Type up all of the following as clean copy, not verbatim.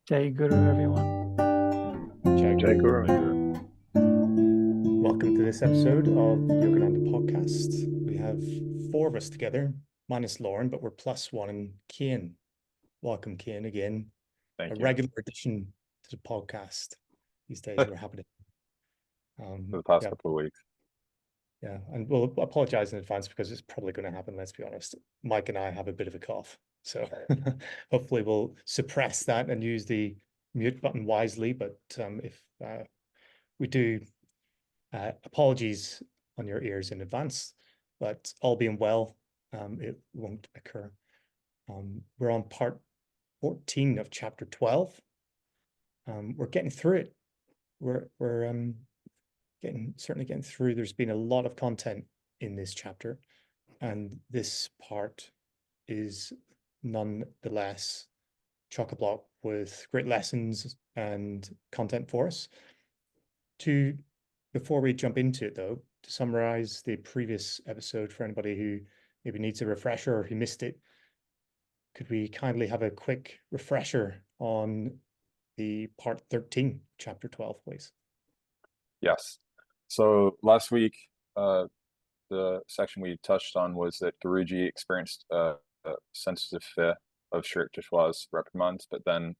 Jai Guru, everyone. Jai Jai Guru. Guru. Welcome to this episode of Yogananda Podcast. We have four of us together, minus Lauren, but we're plus one in Kane. Welcome, Kane, again. Thank A you. regular addition to the podcast these days. We're happy to. For the past Yeah, couple of weeks. yeah, and we'll apologize in advance because it's probably going to happen. Let's be honest. Mike and I have a bit of a cough, so hopefully we'll suppress that and use the mute button wisely. But if we do, apologies on your ears in advance, but all being well, it won't occur. We're on part 14 of chapter 12. We're getting through it. We're certainly getting through. There's been a lot of content in this chapter, and this part is nonetheless chock-a-block with great lessons and content for us. Before we jump into it, though, to summarize the previous episode for anybody who maybe needs a refresher or who missed it, could we kindly have a quick refresher on the part 13, chapter 12, please? Yes. So last week, the section we touched on was that Guruji experienced a sensitive fear of Sri Yukteswar's reprimands, but then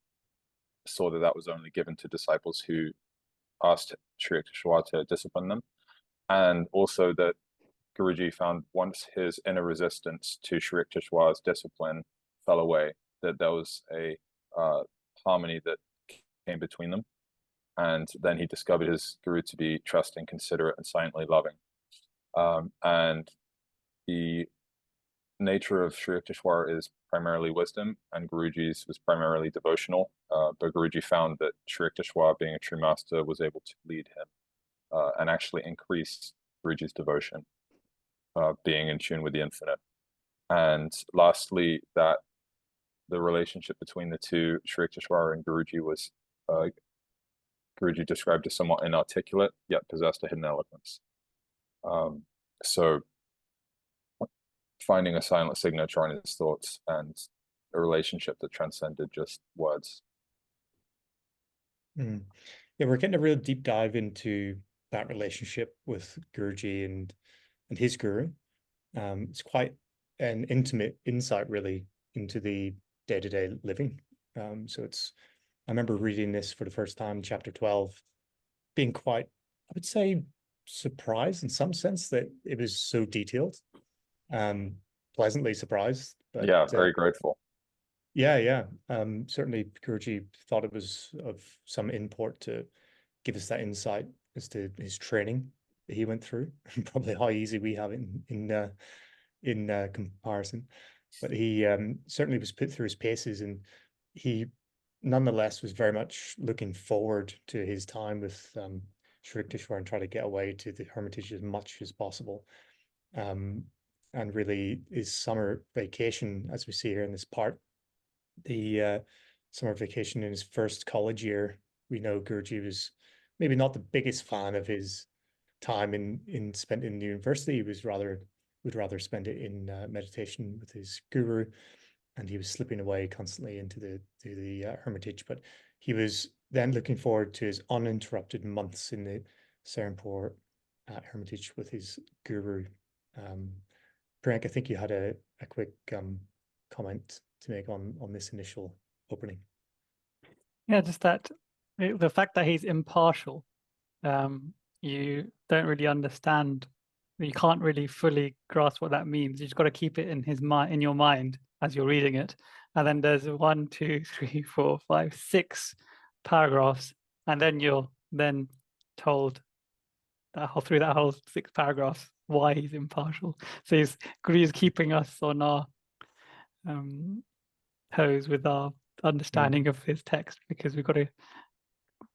saw that that was only given to disciples who asked Sri Yukteswar to discipline them. And also that Guruji found once his inner resistance to Sri Yukteswar's discipline fell away, that there was a harmony that came between them. And then he discovered his guru to be trusting, considerate, and silently loving. And the nature of Sri Yukteswar is primarily wisdom, and Guruji's was primarily devotional. But Guruji found that Sri Yukteswar, being a true master, was able to lead him and actually increase Guruji's devotion, being in tune with the infinite. And lastly, that the relationship between the two, Sri Yukteswar and Guruji, was Guruji described as somewhat inarticulate, yet possessed a hidden eloquence. So finding a silent signature on his thoughts and a relationship that transcended just words. Yeah, we're getting a real deep dive into that relationship with Guruji and his guru. It's quite an intimate insight, really, into the day-to-day living. So I remember reading this for the first time, chapter 12, being quite, I would say, surprised in some sense that it was so detailed. Pleasantly surprised, but yeah, very grateful. Yeah. Certainly Guruji thought it was of some import to give us that insight as to his training that he went through, and probably how easy we have it in comparison. But he certainly was put through his paces, and he nonetheless was very much looking forward to his time with Sri Yukteswar and try to get away to the Hermitage as much as possible. And really his summer vacation, as we see here in this part, the summer vacation in his first college year, we know Guruji was maybe not the biggest fan of his time spent in the university. He would rather spend it in meditation with his guru, and he was slipping away constantly into the Hermitage. But he was then looking forward to his uninterrupted months in the Serampore Hermitage with his guru. Priyank, I think you had a quick comment to make on this initial opening. Yeah, just that the fact that he's impartial, you don't really understand. You can't really fully grasp what that means. You just got to keep it in in your mind as you're reading it. And then there's 1, 2, 3, 4, 5, 6 paragraphs, and then you're then told through that whole 6 paragraphs why he's impartial. So he's keeping us on our toes with our understanding of his text, because we've got to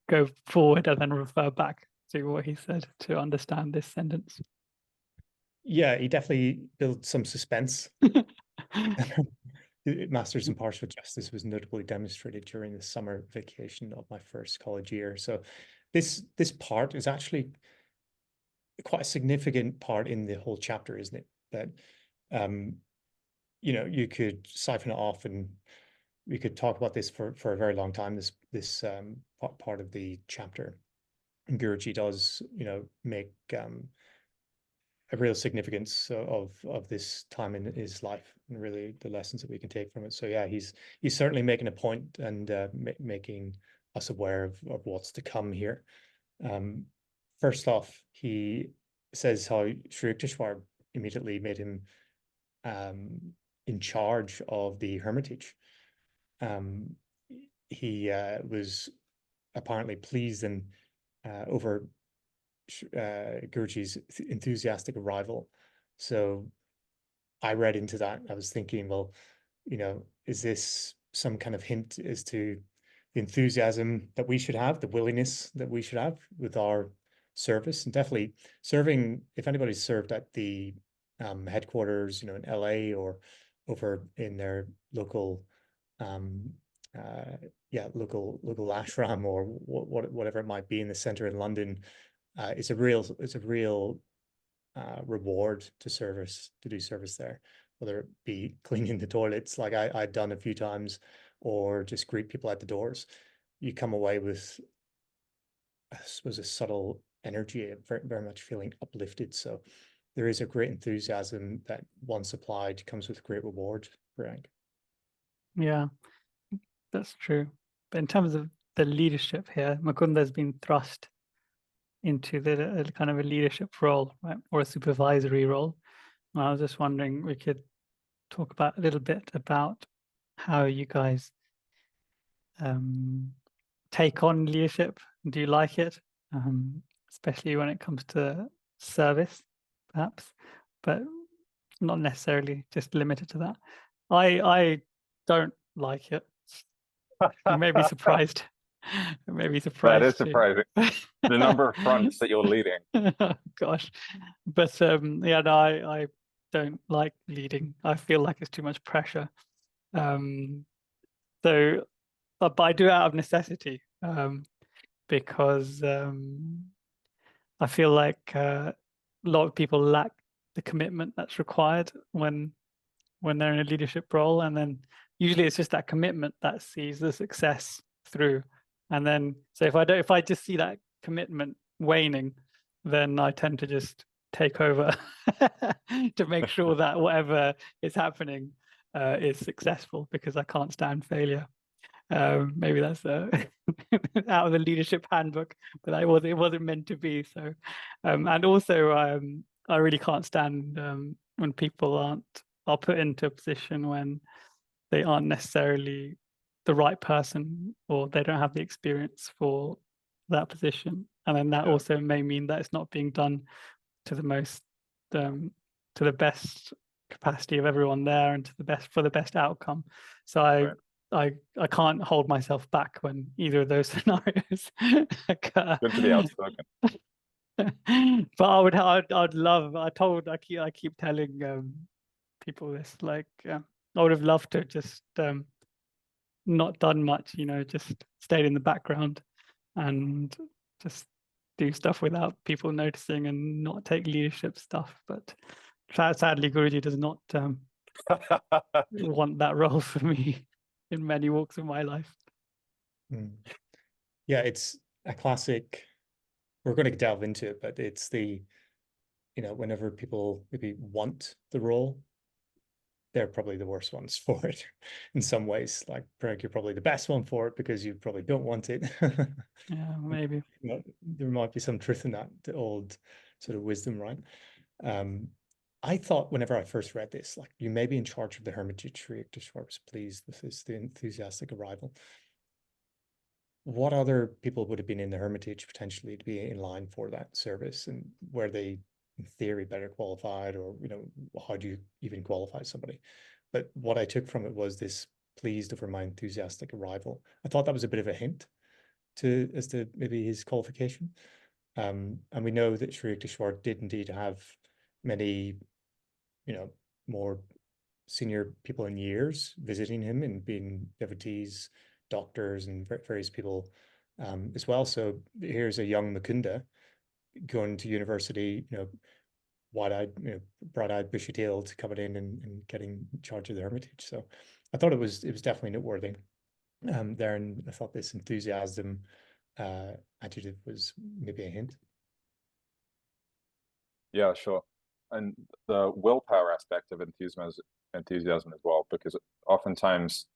go forward and then refer back to what he said to understand this sentence. Yeah, he definitely built some suspense. Master's impartial justice was notably demonstrated during the summer vacation of my first college year. So this part is actually quite a significant part in the whole chapter, isn't it? That you could siphon it off and we could talk about this for a very long time. This part of the chapter, and Guruji does, you know, make a real significance of this time in his life, and really the lessons that we can take from it. So yeah, he's certainly making a point, and making us aware of what's to come here. First off, he says how Sri Yukteswar immediately made him in charge of the Hermitage. He was apparently pleased and over Guruji's enthusiastic arrival. So I read into that. I was thinking, well, you know, is this some kind of hint as to the enthusiasm that we should have, the willingness that we should have with our service? And definitely serving, if anybody's served at the headquarters, you know, in LA or over in their local local ashram, or whatever it might be in the center in London, it's a real reward to do service there, whether it be cleaning the toilets like I'd done a few times, or just greet people at the doors. You come away with, I suppose, a subtle energy, very, very much feeling uplifted. So there is a great enthusiasm that, once applied, comes with great reward, Frank. Yeah, that's true. But in terms of the leadership here, Mukunda has been thrust into the kind of a leadership role, right, or a supervisory role. And I was just wondering, we could talk about a little bit about how you guys take on leadership. Do you like it, especially when it comes to service, perhaps, but not necessarily just limited to that? I don't like it. You may be surprised. You may be surprised. That is surprising. The number of fronts that you're leading. Gosh, but yeah, no, I don't like leading. I feel like it's too much pressure. So, but I do it out of necessity, because I feel like a lot of people lack the commitment that's required when they're in a leadership role, and then usually it's just that commitment that sees the success through. And then, so if I just see that commitment waning, then I tend to just take over to make sure that whatever is happening is successful, because I can't stand failure. Maybe that's out of the leadership handbook, but it wasn't meant to be. So, and also I really can't stand when people are put into a position when they aren't necessarily the right person, or they don't have the experience for that position, and then that also may mean that it's not being done to the most to the best capacity of everyone there, and to the best outcome. So I can't hold myself back when either of those scenarios occur. Good to be outspoken. But I'd love. I keep telling people this. Like, I would have loved to just not done much. You know, just stayed in the background and just do stuff without people noticing, and not take leadership stuff. But sadly, Guruji does not want that role for me in many walks of my life. Yeah, it's a classic. We're going to delve into it, but it's the, you know, whenever people maybe want the role, they're probably the worst ones for it in some ways. Like, Greg, you're probably the best one for it because you probably don't want it. Yeah, maybe. You know, there might be some truth in that, the old sort of wisdom, right? I thought whenever I first read this, like, you may be in charge of the Hermitage. Sri Yukteswar was pleased with the enthusiastic arrival. What other people would have been in the Hermitage potentially to be in line for that service, and were they in theory better qualified, or, you know, how do you even qualify somebody? But what I took from it was this pleased over my enthusiastic arrival. I thought that was a bit of a hint as to maybe his qualification. And we know that Sri Yukteswar did indeed have many, you know, more senior people in years visiting him, and being devotees, doctors, and various people as well. So here's a young Mukunda going to university, you know, wide-eyed, you know, bright-eyed, bushy-tailed, coming in and getting in charge of the Hermitage. So I thought it was definitely noteworthy there, and I thought this enthusiasm adjective was maybe a hint. Yeah, sure. And the willpower aspect of enthusiasm as well, because oftentimes,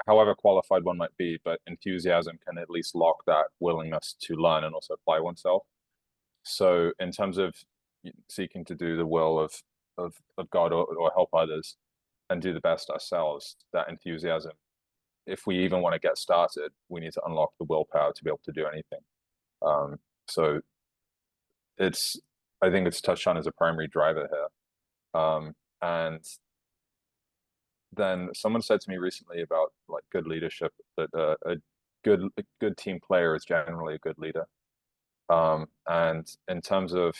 however qualified one might be, but enthusiasm can at least lock that willingness to learn and also apply oneself. So in terms of seeking to do the will of God or help others and do the best ourselves, that enthusiasm, if we even want to get started, we need to unlock the willpower to be able to do anything. So I think it's touched on as a primary driver here. And then someone said to me recently about like good leadership, that a good team player is generally a good leader. And in terms of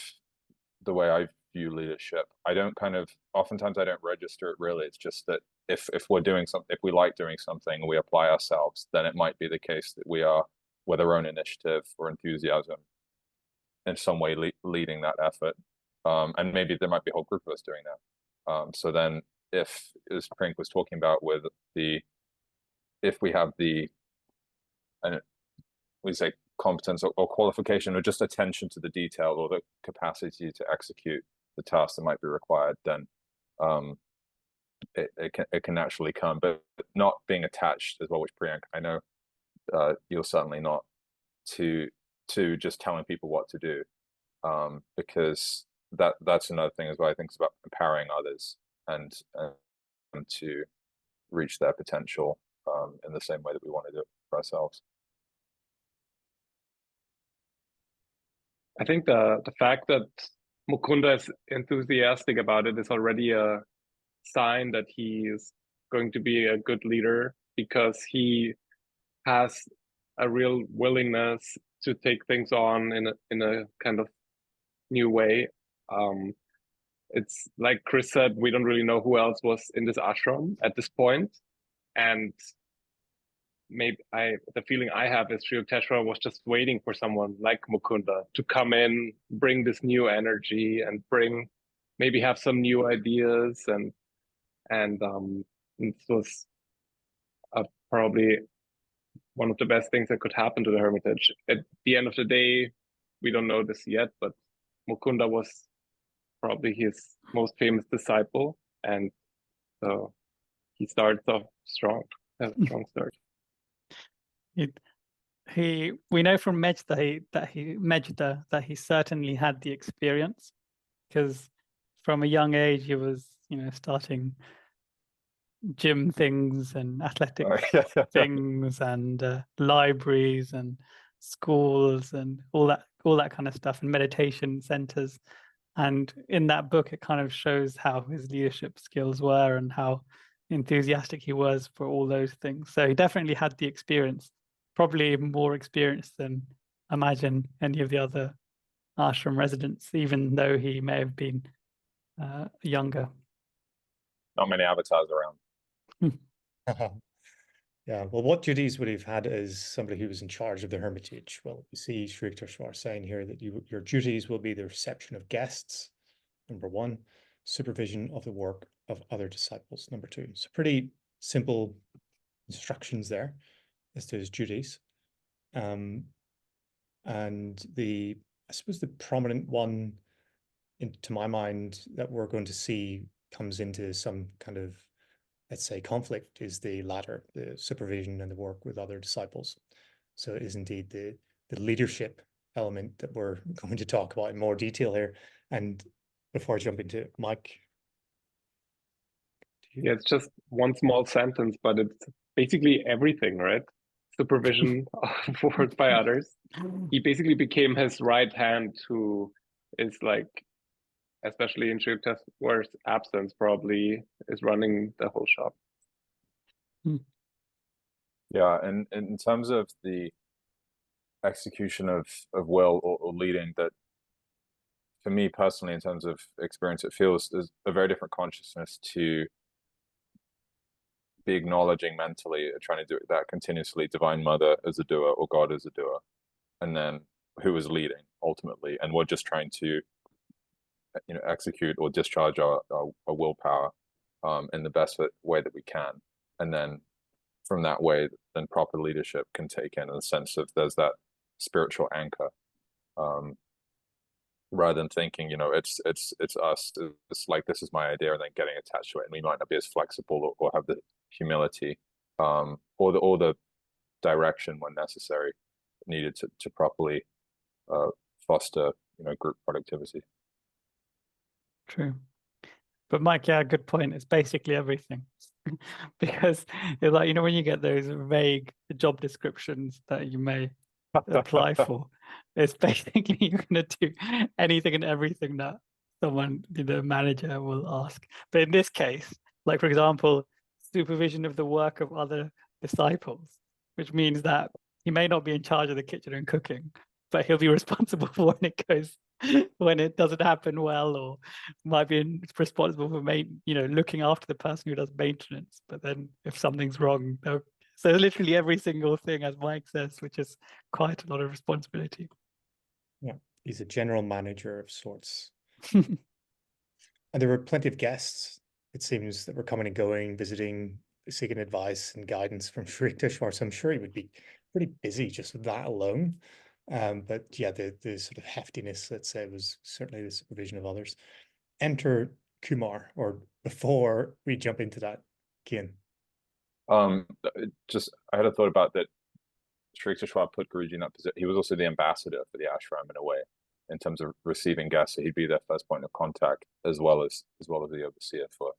the way I view leadership, oftentimes I don't register it really. It's just that if we're doing something, if we like doing something and we apply ourselves, then it might be the case that we are, with our own initiative or enthusiasm, in some way leading that effort. And maybe there might be a whole group of us doing that. So then if, as Prink was talking about with if we have and we say competence or qualification or just attention to the detail or the capacity to execute the task that might be required, then it can naturally come, but not being attached as well, which Priyank, I know you're certainly not to just telling people what to do, because that's another thing as well. I think it's about empowering others and to reach their potential in the same way that we want to do it for ourselves. I think the fact that Mukunda is enthusiastic about it is already a sign that he is going to be a good leader, because he has a real willingness to take things on in a kind of new way. It's like Chris said, we don't really know who else was in this ashram at this point, and maybe the feeling I have is Sri Yukteswar was just waiting for someone like Mukunda to come in, bring this new energy, and maybe have some new ideas, and this was probably one of the best things that could happen to the Hermitage. At the end of the day, we don't know this yet, but Mukunda was probably his most famous disciple, and so he starts off strong, has a strong start. We know from Mejda that he certainly had the experience, because from a young age he was, starting gym things and athletic things and libraries and schools and all that kind of stuff, and meditation centers. And in that book, it kind of shows how his leadership skills were and how enthusiastic he was for all those things. So he definitely had the experience, probably more experience than I imagine any of the other ashram residents, even though he may have been younger. Not many avatars around. Yeah, well, what duties would he have had as somebody who was in charge of the Hermitage? Well, you see Sri Yukteswar saying here that your duties will be the reception of guests, number one, supervision of the work of other disciples, number two. So pretty simple instructions there as to his duties. And I suppose the prominent one, to my mind, that we're going to see comes into some kind of, let's say, conflict, is the latter, the supervision and the work with other disciples. So it is indeed the leadership element that we're going to talk about in more detail here. And before I jump into Mike. Yeah, it's just one small sentence, but it's basically everything, right? Supervision of work by others. He basically became his right hand, who is like, especially in Sri Yukteswar's absence, probably is running the whole shop. Yeah, and in terms of the execution of will or leading, that for me personally, in terms of experience, it feels there's a very different consciousness to be acknowledging mentally, trying to do that continuously, Divine Mother as a doer or God as a doer, and then who is leading ultimately, and we're just trying to execute or discharge our willpower in the best way that we can. and then from that way, then proper leadership can take in the sense of there's that spiritual anchor, rather than thinking, you know, it's us, it's like, this is my idea, and then getting attached to it, and we might not be as flexible or have the humility, or the direction when necessary, needed to properly foster, you know, group productivity. True. But Mike, yeah, good point. It's basically everything. Because it's like, you know, when you get those vague job descriptions that you may apply for, it's basically you're going to do anything and everything that someone, the manager, will ask. But in this case, like, for example, supervision of the work of other disciples, which means that he may not be in charge of the kitchen and cooking, but he'll be responsible for when it doesn't happen well, or might be responsible for looking after the person who does maintenance. But then if something's wrong, so literally every single thing, as Mike says, which is quite a lot of responsibility. Yeah, he's a general manager of sorts. And there were plenty of guests, it seems, that were coming and going, visiting, seeking advice and guidance from Sri Tishwar. So I'm sure he would be pretty busy just with that alone. But yeah, the sort of heftiness, let's say, was certainly the supervision of others. Enter Kumar, or before we jump into that, Kian. I had a thought about that. Sri Tishwar put Guruji in that position. He was also the ambassador for the ashram in a way, in terms of receiving guests. So he'd be their first point of contact, as well as the overseer for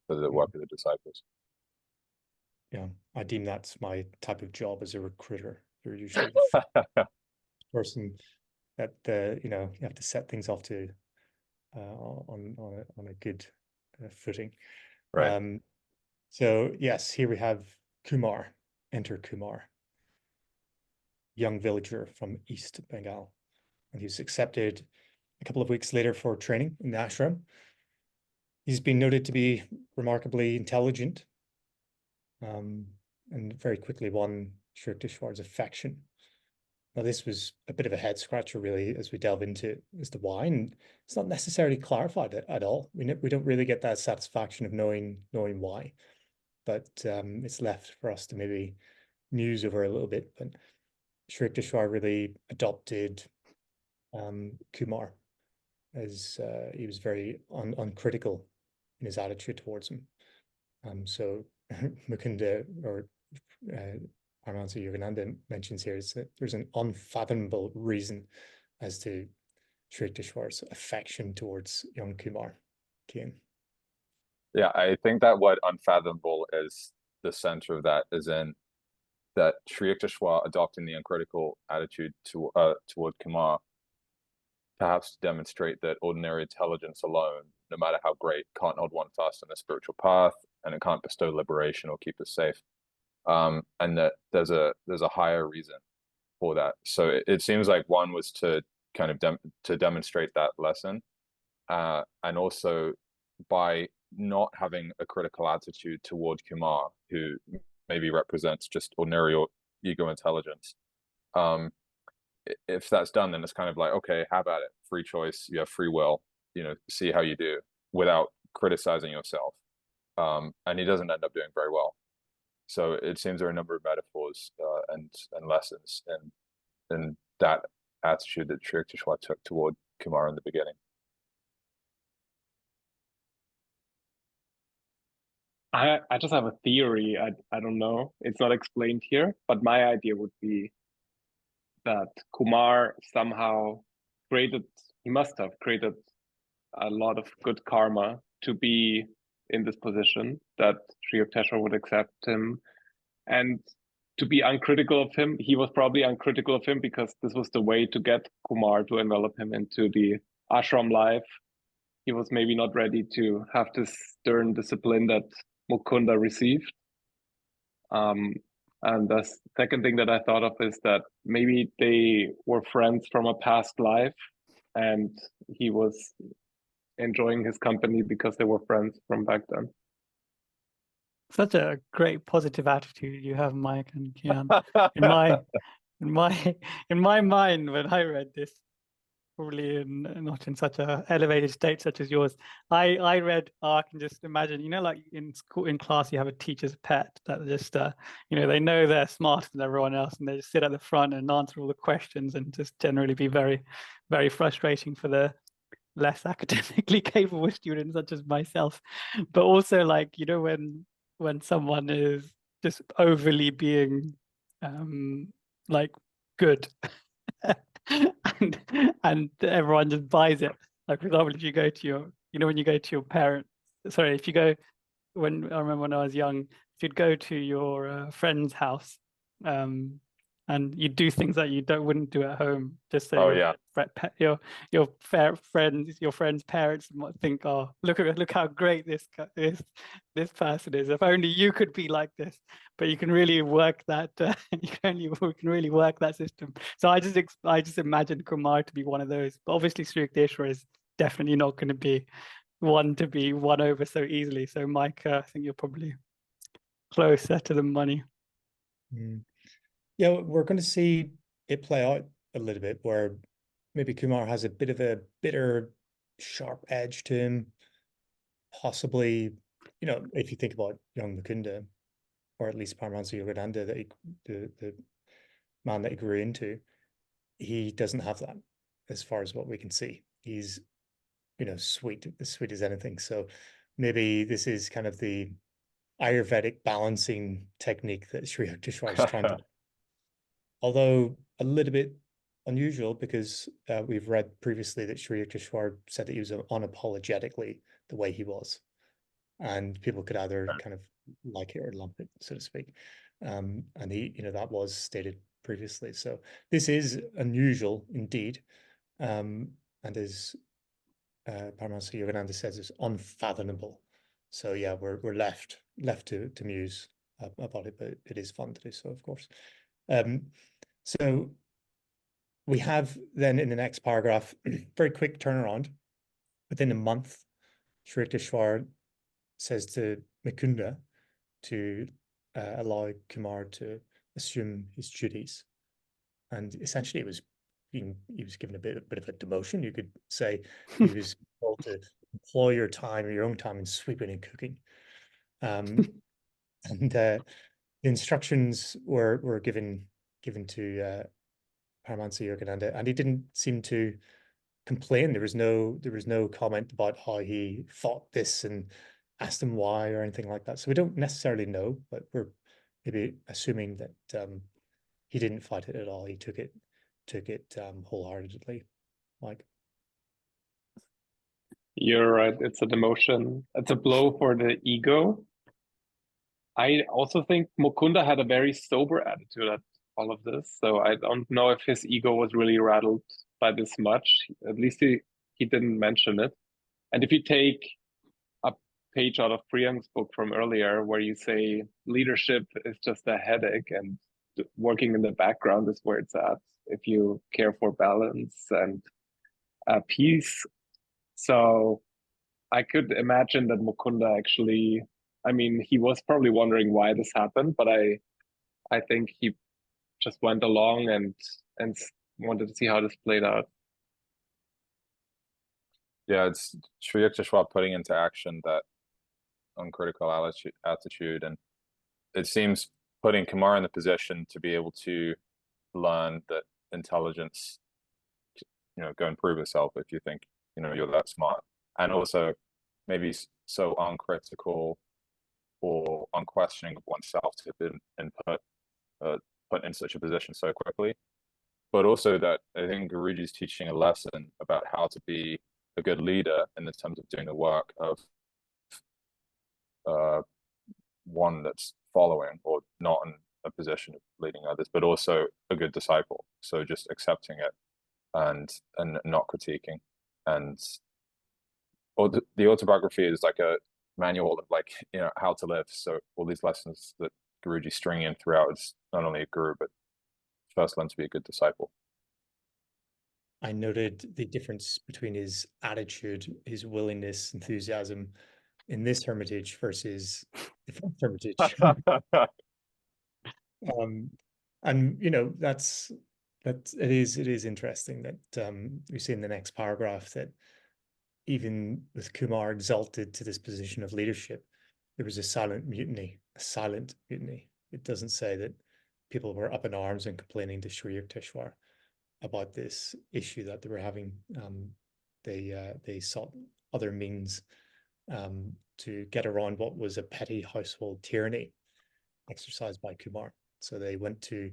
the work of the disciples. Yeah, I deem that's my type of job as a recruiter. You're usually the person that you have to set things off to on a good footing. Right. So yes, here we have Kumar. Enter Kumar, young villager from East Bengal, and he was accepted a couple of weeks later for training in the ashram. He's been noted to be remarkably intelligent, and very quickly won Sri Tishwar's affection. Now, this was a bit of a head scratcher, really, as we delve into it, as to why, and it's not necessarily clarified at all. We don't really get that satisfaction of knowing why, but it's left for us to maybe muse over a little bit. But Sri Tishwar really adopted Kumar, as he was very uncritical in his attitude towards him. So Mukunda, or Paramahansa Yogananda, mentions here is that there's an unfathomable reason as to Sri Tishwar's affection towards young Kumar. Kian. Yeah, I think that word unfathomable is the center of that, is in that Sri Tishwar adopting the uncritical attitude toward Kumar, perhaps to demonstrate that ordinary intelligence alone, no matter how great, can't hold one fast on the spiritual path, and it can't bestow liberation or keep us safe. And that there's a higher reason for that. So it seems like one was to kind of to demonstrate that lesson, and also by not having a critical attitude toward Kumar, who maybe represents just ordinary or ego intelligence. If that's done, then it's kind of like, okay, have at it, free choice, you have free will, see how you do, without criticizing yourself. And he doesn't end up doing very well. So it seems there are a number of metaphors and lessons in that attitude that Sri Tishwar took toward Kumar in the beginning. I just have a theory. I don't know. It's not explained here, but my idea would be that Kumar somehow he must have created a lot of good karma to be in this position, that Sri Tishwar would accept him, and to be uncritical of him. He was probably uncritical of him because this was the way to get Kumar, to envelop him into the ashram life. He was maybe not ready to have this stern discipline that Mukunda received. And the second thing that I thought of is that maybe they were friends from a past life, and he was enjoying his company because they were friends from back then. Such a great positive attitude you have, Mike and Kian. In my mind, when I read this, probably not in such a elevated state such as yours. I read, I can just imagine, you know, like in school, in class, you have a teacher's pet that just, you know, they know they're smarter than everyone else, and they just sit at the front and answer all the questions, and just generally be very, very frustrating for the less academically capable students such as myself. But also, like, you know, when someone is just overly being like good and everyone just buys it. Like, for example, if you go to your, you know, when you go to your parents, sorry, if you go, when I remember when I was young, if you'd go to your friend's house, and you do things that you wouldn't do at home, just so Oh, your yeah. your friends' parents might think, oh, look how great this person is. If only you could be like this. But you can really work that. You can really work that system. So I just imagine Kumar to be one of those. But obviously, Sri Yukteswar is definitely not going to be one to be won over so easily. So Mike, I think you're probably closer to the money. Yeah, we're going to see it play out a little bit, where maybe Kumar has a bit of a bitter, sharp edge to him. Possibly, you know, if you think about young Mukunda, or at least Paramahansa Yogananda, the man that he grew into, he doesn't have that, as far as what we can see. He's, you know, as sweet as anything. So maybe this is kind of the Ayurvedic balancing technique that Sri Yukteswar is trying to, although a little bit unusual, because we've read previously that Sri Yukteswar said that he was unapologetically the way he was, and people could either kind of like it or lump it, so to speak. And he, you know, that was stated previously. So this is unusual indeed, and as Paramahansa Yogananda says, it's unfathomable. So yeah, we're left to muse about it, but it is fun to do so, of course. So we have then in the next paragraph, very quick turnaround. Within a month, Sri Yukteswar says to Mukunda to allow Kumar to assume his duties. And essentially he was given a bit of a demotion, you could say. He was told to employ your own time in sweeping and cooking. And the instructions were given to Paramahansa Yogananda, and he didn't seem to complain. There was no comment about how he thought this and asked him why or anything like that. So we don't necessarily know, but we're maybe assuming that he didn't fight it at all. He took it wholeheartedly. Mike? You're right. It's a demotion. It's a blow for the ego. I also think Mukunda had a very sober attitude at all of this. So I don't know if his ego was really rattled by this much. At least he didn't mention it. And if you take a page out of Priyank's book from earlier, where you say leadership is just a headache and working in the background is where it's at, if you care for balance and peace. So I could imagine that Mukunda actually, I mean, he was probably wondering why this happened, but I think he just went along and wanted to see how this played out. Yeah, it's Sri Yukteswar putting into action that uncritical attitude, and it seems putting Kumar in the position to be able to learn that intelligence, you know, go and prove yourself if you think, you know, you're that smart, and also maybe so uncritical or unquestioning of oneself to have been put in such a position so quickly. But also that I think Guruji's teaching a lesson about how to be a good leader in the terms of doing the work of one that's following or not in a position of leading others, but also a good disciple. So just accepting it and not critiquing. And or the autobiography is like a manual of, like, you know, how to live. So all these lessons that Guruji string in throughout is not only a guru, but first learn to be a good disciple. I noted the difference between his attitude, his willingness, enthusiasm in this Hermitage versus the first Hermitage. And you know, that's But it is interesting that we see in the next paragraph that even with Kumar exalted to this position of leadership, there was a silent mutiny, a silent mutiny. It doesn't say that people were up in arms and complaining to Sri Yukteswar about this issue that they were having. They sought other means to get around what was a petty household tyranny exercised by Kumar. So they went to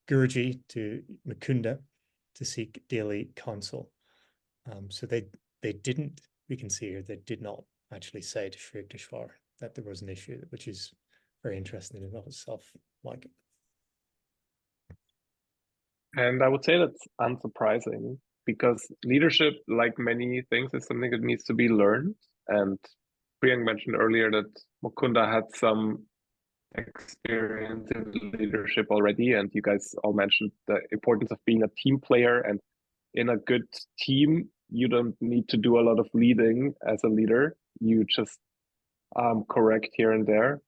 Guruji, to Mukunda, to seek daily counsel. So they didn't, we can see here, they did not actually say to Sri Yukteswar that there was an issue, which is very interesting in and of itself. Like, And I would say that's unsurprising because leadership, like many things, is something that needs to be learned. And Priyank mentioned earlier that Mukunda had some experience in leadership already, and you guys all mentioned the importance of being a team player. And in a good team, you don't need to do a lot of leading as a leader. You just correct here and there.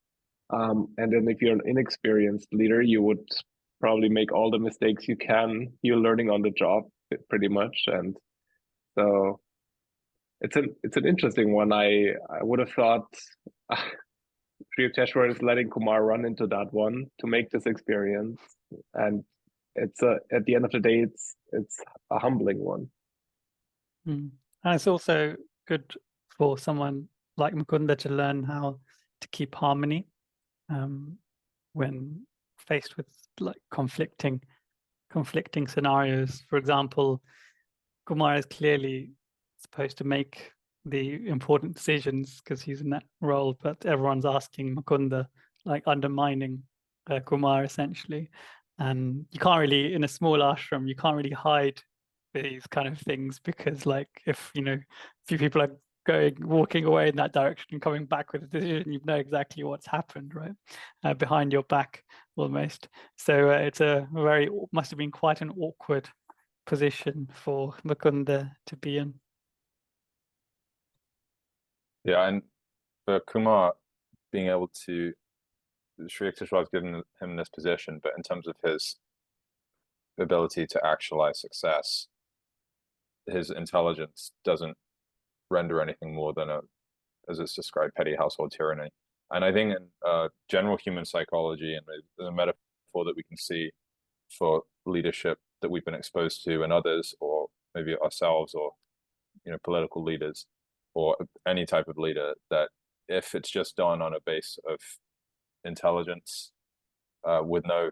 And then if you're an inexperienced leader, you would probably make all the mistakes you can. You're learning on the job pretty much. And so it's an interesting one. I would have thought Sri Yukteswar is letting Kumar run into that one to make this experience. And it's at the end of the day, it's a humbling one. And it's also good for someone like Mukunda to learn how to keep harmony when faced with like conflicting scenarios. For example, Kumar is clearly supposed to make the important decisions because he's in that role, but everyone's asking Mukunda, like undermining Kumar essentially. And you can't really, in a small ashram, you can't really hide these kind of things because, like, if a few people are walking away in that direction and coming back with a decision, you know exactly what's happened, right? Behind your back almost. So it's must have been quite an awkward position for Mukunda to be in. Yeah, and for Kumar being able to, Sri Yukteswar has given him this position, but in terms of his ability to actualize success, his intelligence doesn't render anything more than as it's described, petty household tyranny. And I think in general human psychology and the metaphor that we can see for leadership that we've been exposed to and others, or maybe ourselves, or political leaders, or any type of leader, that if it's just done on a base of intelligence with no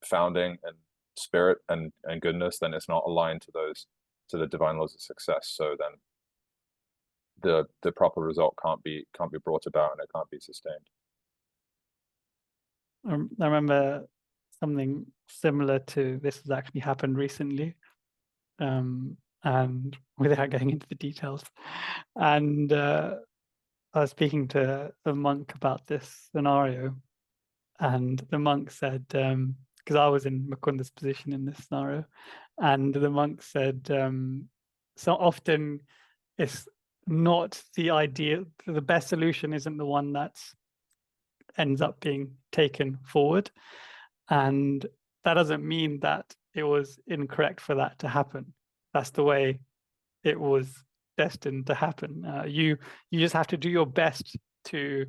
founding and spirit and goodness, then it's not aligned to the divine laws of success. So then the proper result can't be brought about, and it can't be sustained. I remember something similar to this has actually happened recently, and without going into the details, and I was speaking to a monk about this scenario, and the monk said, because I was in Mukunda's position in this scenario, and the monk said, so often it's not the idea, the best solution isn't the one that ends up being taken forward. And that doesn't mean that it was incorrect for that to happen. That's the way it was destined to happen. You just have to do your best to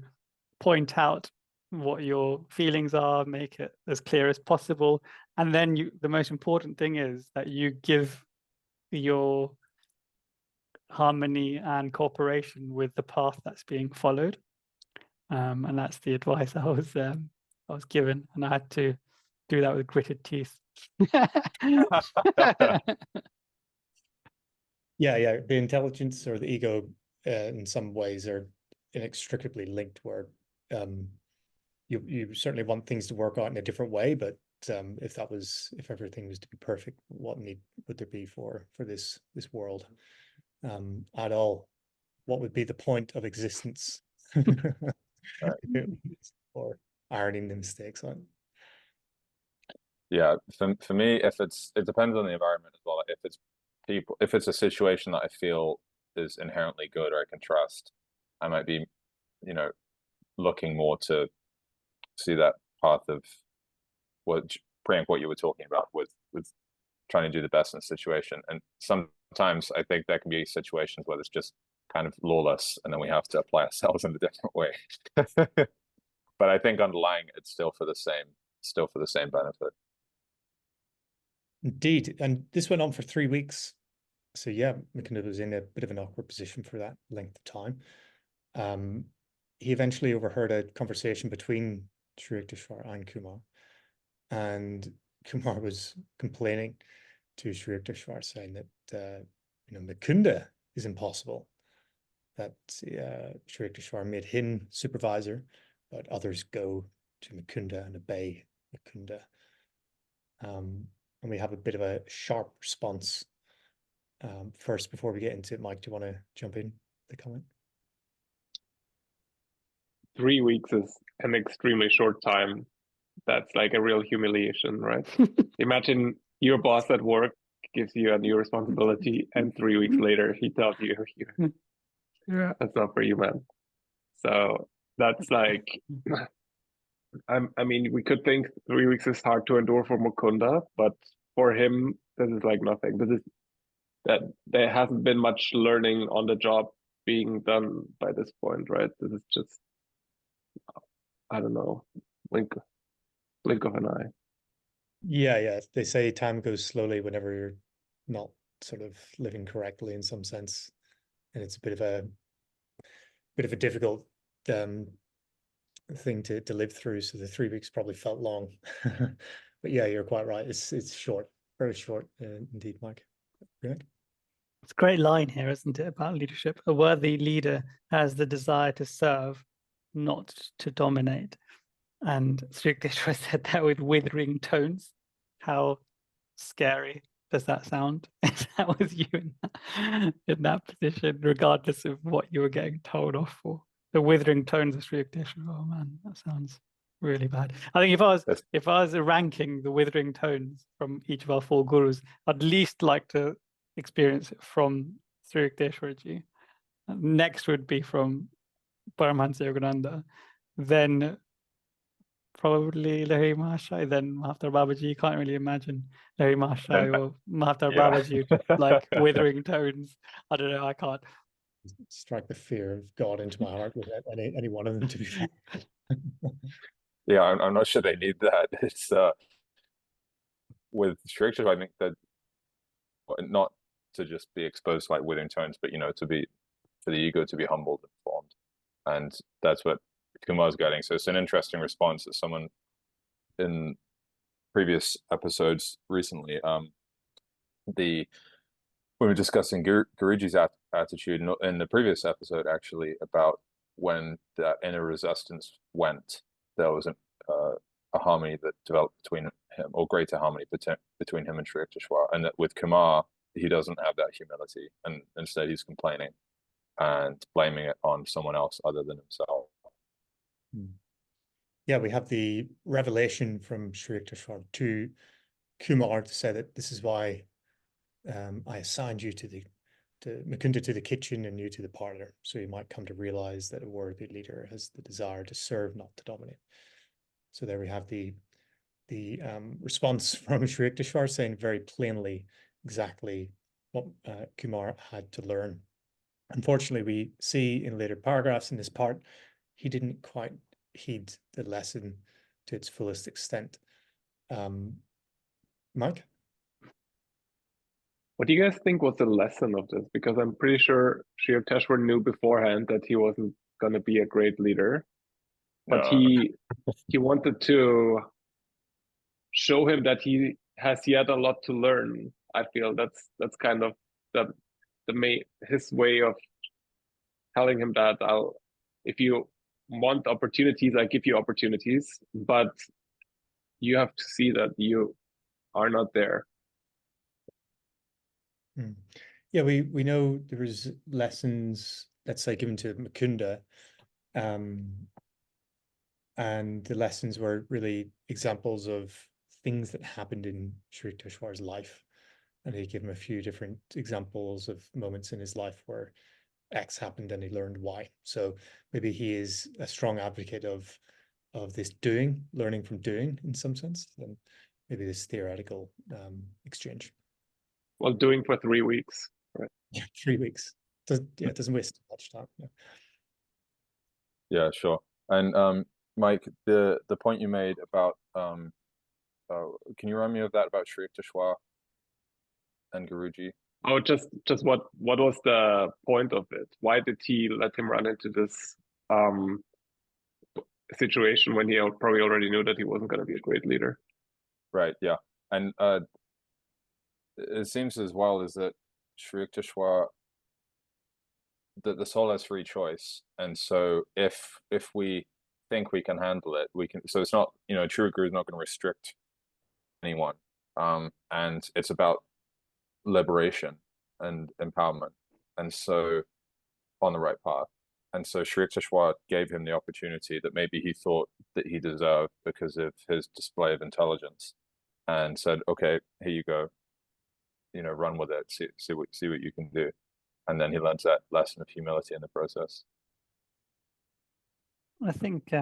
point out what your feelings are, make it as clear as possible. And then the most important thing is that you give your harmony and cooperation with the path that's being followed. And that's the advice I was given, and I had to do that with gritted teeth. yeah, the intelligence or the ego in some ways are inextricably linked, where you certainly want things to work out in a different way, but if everything was to be perfect, what need would there be for this world at all? What would be the point of existence? Or ironing the mistakes on. Yeah, for me, it depends on the environment as well. If it's a situation that I feel is inherently good or I can trust, I might be, looking more to see that path of what you were talking about with trying to do the best in the situation. And sometimes I think there can be situations where it's just kind of lawless, and then we have to apply ourselves in a different way. But I think underlying it's still for the same benefit. Indeed. And this went on for 3 weeks. So yeah, Mukunda was in a bit of an awkward position for that length of time. He eventually overheard a conversation between Sri Yukteswar and Kumar. And Kumar was complaining to Sri Yukteswar, saying that Mukunda is impossible. That Sri Yukteswar made him supervisor, but others go to Mukunda and obey Mukunda. And we have a bit of a sharp response first before we get into it. Mike, do you want to jump in the comment? 3 weeks is an extremely short time. That's like a real humiliation, right? Imagine your boss at work gives you a new responsibility, and 3 weeks later he tells you, Yeah. that's not for you, man. So that's like, I mean, we could think 3 weeks is hard to endure for Mukunda, but for him, this is like nothing. This is that there hasn't been much learning on the job being done by this point, right? This is just, I don't know, blink of an eye. Yeah. They say time goes slowly whenever you're not sort of living correctly in some sense. And it's a bit of a difficult thing to live through. So the 3 weeks probably felt long. But yeah, you're quite right. It's short, very short indeed, Mike. Right? It's a great line here, isn't it, about leadership? A worthy leader has the desire to serve, not to dominate. And Sri Yukteswar said that with withering tones. How scary does that sound? If that was you in that position, regardless of what you were getting told off for. The withering tones of Sri Yukteswar, oh man, that sounds really bad. I think if I was ranking the withering tones from each of our 4 gurus, I'd least like to experience it from Sri Yukteswarji. Next would be from Paramahansa Yogananda, then probably Lahiri Mahashai, then Mahavtar Babaji. You can't really imagine Lahiri Mahashai or Mahavtar Babaji like withering tones. I don't know, I can't. Strike the fear of God into my heart with any one of them, to be fair. Yeah, I'm not sure they need that. It's with Sri Yukteswar, I think that not to just be exposed to like withering tones, but to be for the ego to be humbled and formed, and that's what Kumar's getting. So it's an interesting response that someone in previous episodes recently, when we were discussing Guruji's attitude in the previous episode, actually, about when that inner resistance went, there was a harmony that developed between him, or greater harmony between him and Sri Yukteswar. And that with Kumar, he doesn't have that humility, and instead he's complaining and blaming it on someone else other than himself. Yeah, we have the revelation from Sri Yukteswar to Kumar to say that this is why I assigned you to Mukunda to the kitchen and you to the parlor, so you might come to realize that a worthy leader has the desire to serve, not to dominate. So there we have the response from Sri Yukteswar, saying very plainly exactly what Kumar had to learn. Unfortunately, we see in later paragraphs in this part, he didn't quite heed the lesson to its fullest extent. Mike? What do you guys think was the lesson of this? Because I'm pretty sure Sri Yukteswar knew beforehand that he wasn't going to be a great leader, but he wanted to show him that he has yet a lot to learn. I feel that's kind of his way of telling him that if you want opportunities, I give you opportunities, but you have to see that you are not there. Yeah, we know there was lessons, let's say, given to Mukunda, and the lessons were really examples of things that happened in Sri Yukteswar's life. And he gave him a few different examples of moments in his life where X happened and he learned why. So maybe he is a strong advocate of this learning from doing in some sense. And maybe this theoretical exchange. Well, doing for 3 weeks, right? Yeah, 3 weeks. It doesn't waste much time. Yeah. Yeah, sure. And Mike, the point you made about can you remind me of that about Sri Yukteswar and Guruji? Oh, just what was the point of it? Why did he let him run into this situation when he probably already knew that he wasn't going to be a great leader? Right, yeah. And it seems as well as that Sri Yukteswar, the soul has free choice. And so if we think we can handle it, we can. So it's not, a true guru is not going to restrict anyone. And it's about liberation and empowerment. And so on the right path. And so Sri Yukteswar gave him the opportunity that maybe he thought that he deserved because of his display of intelligence, and said, okay, here you go, run with it, see what you can do. And then he learns that lesson of humility in the process. I think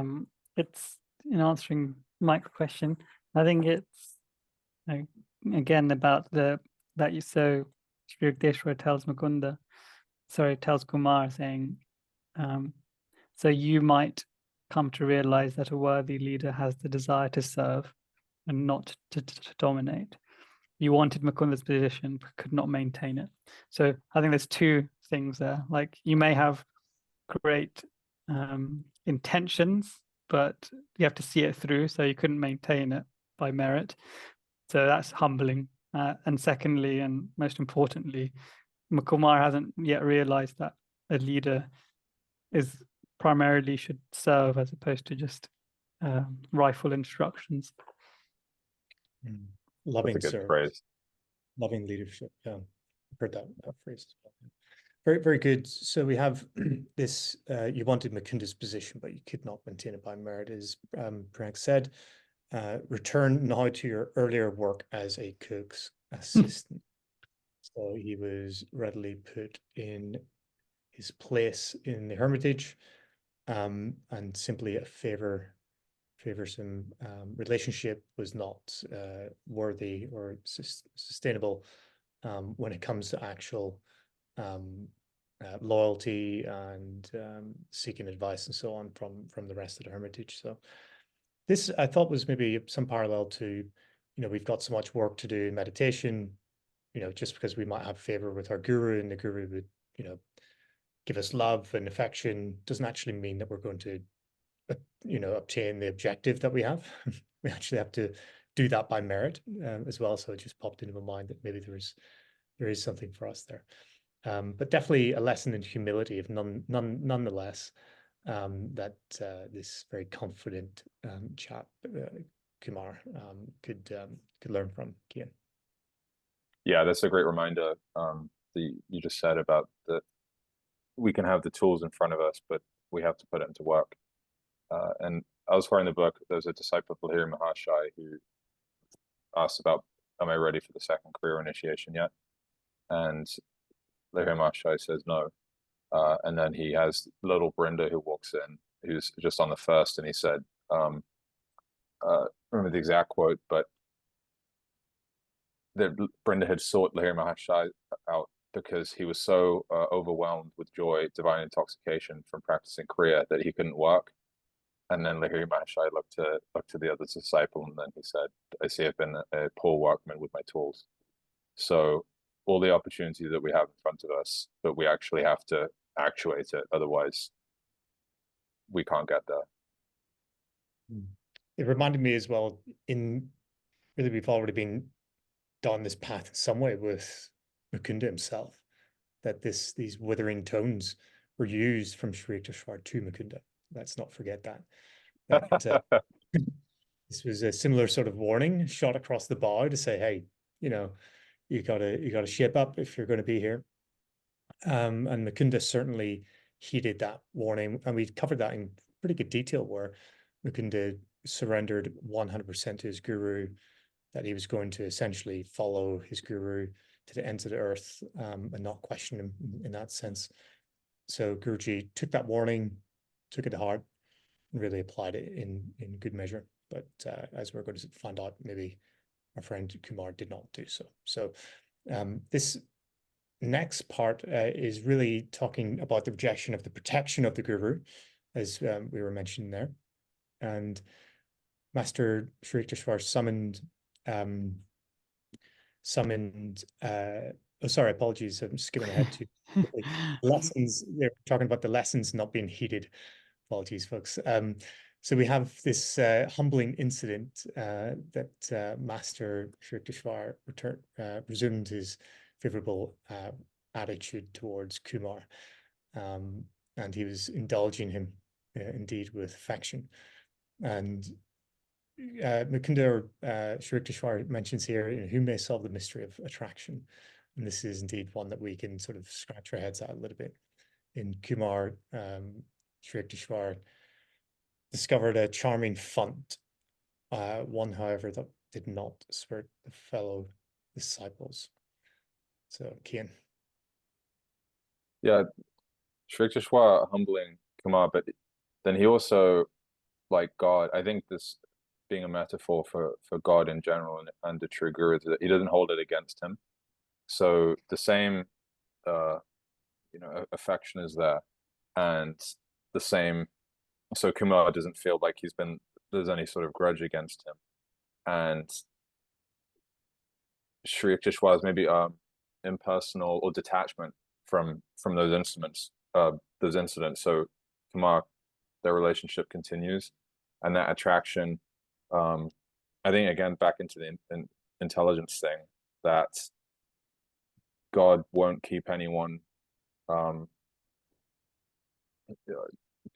it's, in answering Mike's question, I think it's again about that you so Sri Yukteswar tells tells Kumar, saying, so you might come to realize that a worthy leader has the desire to serve and not to dominate. You wanted Mukunda's position, but could not maintain it. So I think there's two things there. Like, you may have great intentions, but you have to see it through. So you couldn't maintain it by merit. So that's humbling. And secondly, and most importantly, Kumar hasn't yet realized that a leader is primarily should serve as opposed to just rifle instructions. Loving That's a good service, phrase. loving leadership. Yeah, I've heard that phrase as well. Very, very good. So we have this, you wanted Mukunda's position, but you could not maintain it by merit, as Prank said. Return now to your earlier work as a cook's assistant. So he was readily put in his place in the Hermitage, and simply a favorsome relationship was not worthy or sustainable when it comes to actual loyalty and seeking advice and so on from the rest of the Hermitage. So this, I thought, was maybe some parallel to, we've got so much work to do in meditation, just because we might have favor with our guru and the guru would, give us love and affection, doesn't actually mean that we're going to, obtain the objective that we have. We actually have to do that by merit as well. So it just popped into my mind that maybe there is something for us there. But definitely a lesson in humility, if nonetheless, that this very confident chap, Kumar, could learn from. Kian. Yeah, that's a great reminder that you just said about that we can have the tools in front of us, but we have to put it into work. And elsewhere in the book, there's a disciple of Lahiri Mahashai who asked about, am I ready for the second career initiation yet? And Lahiri Mahashai says no. And then he has little Brinda who walks in, who's just on the first, and he said, remember the exact quote, but that Brinda had sought Lahiri Mahashai out because he was so overwhelmed with joy, divine intoxication from practicing Kriya that he couldn't work. And then Lahiri Mahashai looked to the other disciple, and then he said, I see I've been a poor workman with my tools. So all the opportunity that we have in front of us, but we actually have to actuate it. Otherwise, we can't get there. It reminded me as well, really we've already been down this path in some way with Mukunda himself, that these withering tones were used from Sri Yukteswar to Mukunda. Let's not forget that. This was a similar sort of warning shot across the bow to say, hey, you gotta shape up if you're going to be here. And Mukunda certainly heeded that warning, and we covered that in pretty good detail, where Mukunda surrendered 100% to his guru, that he was going to essentially follow his guru to the ends of the earth, and not question him in that sense. So Guruji took that warning, took it to heart, and really applied it in good measure. But as we're going to find out maybe our friend Kumar did not do so. So this next part is really talking about the rejection of the protection of the guru, as we were mentioning there. And Master Sri Yukteswar oh, sorry, apologies, I'm skipping ahead to lessons. They're talking about the lessons not being heeded. Apologies, folks. So we have this humbling incident that Master Sri Yukteswar resumed his favorable attitude towards Kumar, and he was indulging him indeed with affection. And Mukunda Sri Yukteswar mentions here, who may solve the mystery of attraction, and this is indeed one that we can sort of scratch our heads at a little bit. In Kumar, Sri Yukteswar discovered a charming font, one, however, that did not spurt the fellow disciples. So, Kian. Yeah, Sri Yukteswar humbling Kumar, but then he also, like God, I think this being a metaphor for God in general and the true guru, is that he doesn't hold it against him. So the same, affection is there, and the same. So Kumar doesn't feel like there's any sort of grudge against him, and Sri Yukteswar's maybe impersonal or detachment from those incidents. So Kumar, their relationship continues, and that attraction, I think, again, back into the intelligence thing, that God won't keep anyone,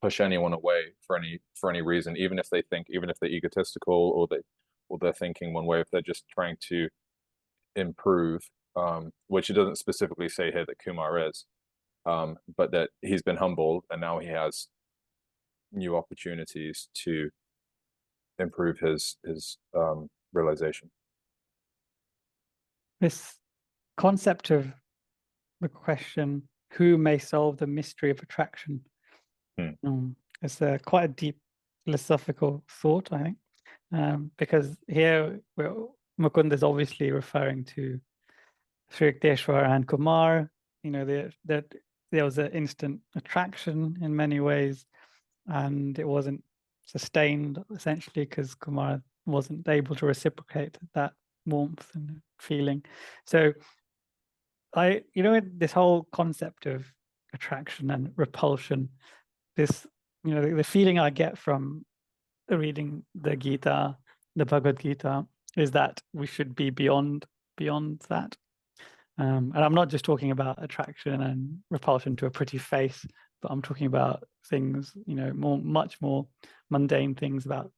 push anyone away for any reason, even if they're egotistical, or they're thinking one way, if they're just trying to improve, which it doesn't specifically say here that Kumar is, but that he's been humbled and now he has new opportunities to improve his realization. This concept of the question, who may solve the mystery of attraction? It's quite a deep philosophical thought, I think, because here Mukunda is obviously referring to Sri Yukteswar and Kumar. That there was an instant attraction in many ways, and it wasn't sustained essentially because Kumar wasn't able to reciprocate that warmth and feeling. So this whole concept of attraction and repulsion, this, the feeling I get from reading the Gita, the Bhagavad Gita, is that we should be beyond that. And I'm not just talking about attraction and repulsion to a pretty face, but I'm talking about things, much more mundane things about,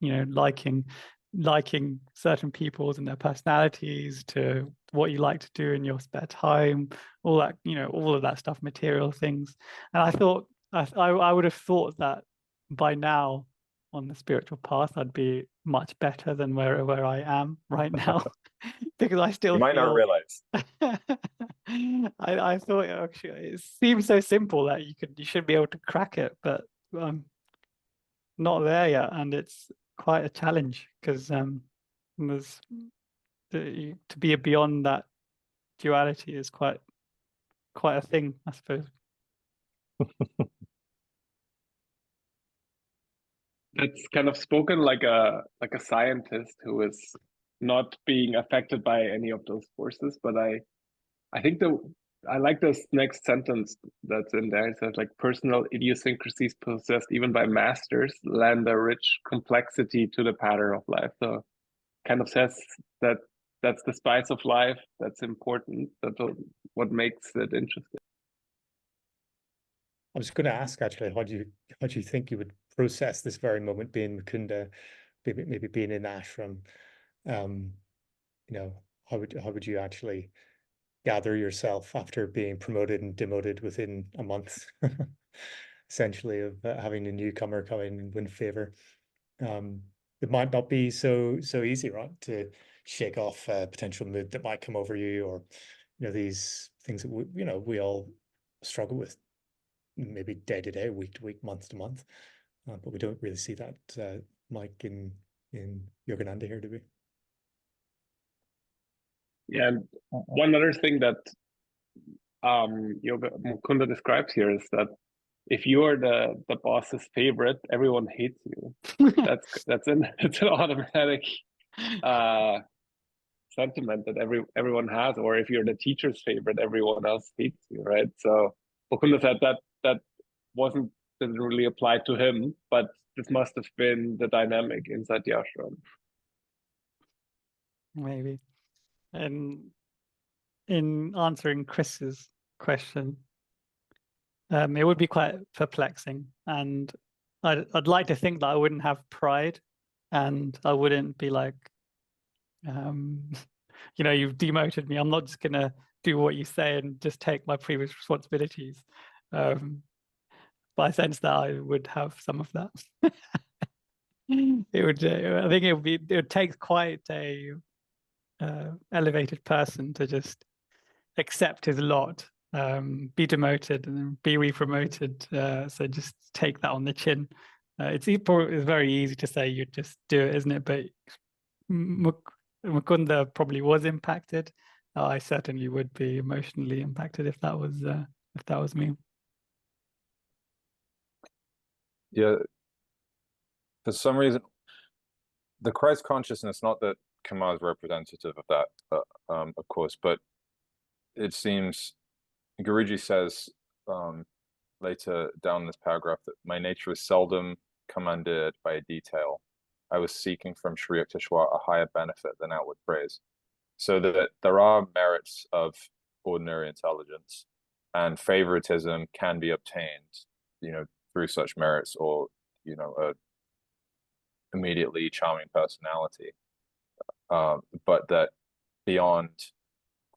liking certain peoples and their personalities, to what you like to do in your spare time, all that, all of that stuff, material things. And I thought, I would have thought that by now on the spiritual path, I'd be much better than where I am right now, because I still You might not realize. I thought, actually, it seems so simple that you should be able to crack it, but I'm not there yet, and it's quite a challenge because there's to be beyond that duality is quite a thing, I suppose. That's kind of spoken like a scientist who is not being affected by any of those forces. But I think I like this next sentence that's in there. It says, like, personal idiosyncrasies possessed even by masters lend a rich complexity to the pattern of life. So kind of says that that's the spice of life, that's important, that's what makes it interesting. I was going to ask, actually, how do you think you would process this very moment, being Mukunda, maybe being in ashram? How would you actually gather yourself after being promoted and demoted within a month, essentially, of having a newcomer come in and win favor? It might not be so easy, right, to shake off a potential mood that might come over you, or these things that we all struggle with, maybe day to day, week to week, month to month, but we don't really see that, Mike, in Yogananda here, do we? Yeah, and one other thing that Yoga Mukunda describes here is that if you are the boss's favorite, everyone hates you. That's an automatic sentiment that everyone has. Or if you're the teacher's favorite, everyone else hates you, right? So Mukunda said that didn't really apply to him, but this must have been the dynamic inside the ashram. Maybe. And in answering Chris's question, it would be quite perplexing, and I'd like to think that I wouldn't have pride, and I wouldn't be like, you know, you've demoted me. I'm not just gonna do what you say and just take my previous responsibilities. But I sense that I would have some of that. It would. I think it would take quite a elevated person to just accept his lot, be demoted and then be re-promoted. So just take that on the chin. It's very easy to say you just do it, isn't it? But Mukunda probably was impacted. I certainly would be emotionally impacted if that was me. Yeah. For some reason, the Christ consciousness, not that Kumar is representative of that, of course, but it seems Guruji says later down this paragraph that my nature is seldom commanded by a detail. I was seeking from Shri Yukteswar a higher benefit than outward praise. So that there are merits of ordinary intelligence, and favoritism can be obtained, you know, through such merits, or, you know, a immediately charming personality. But that beyond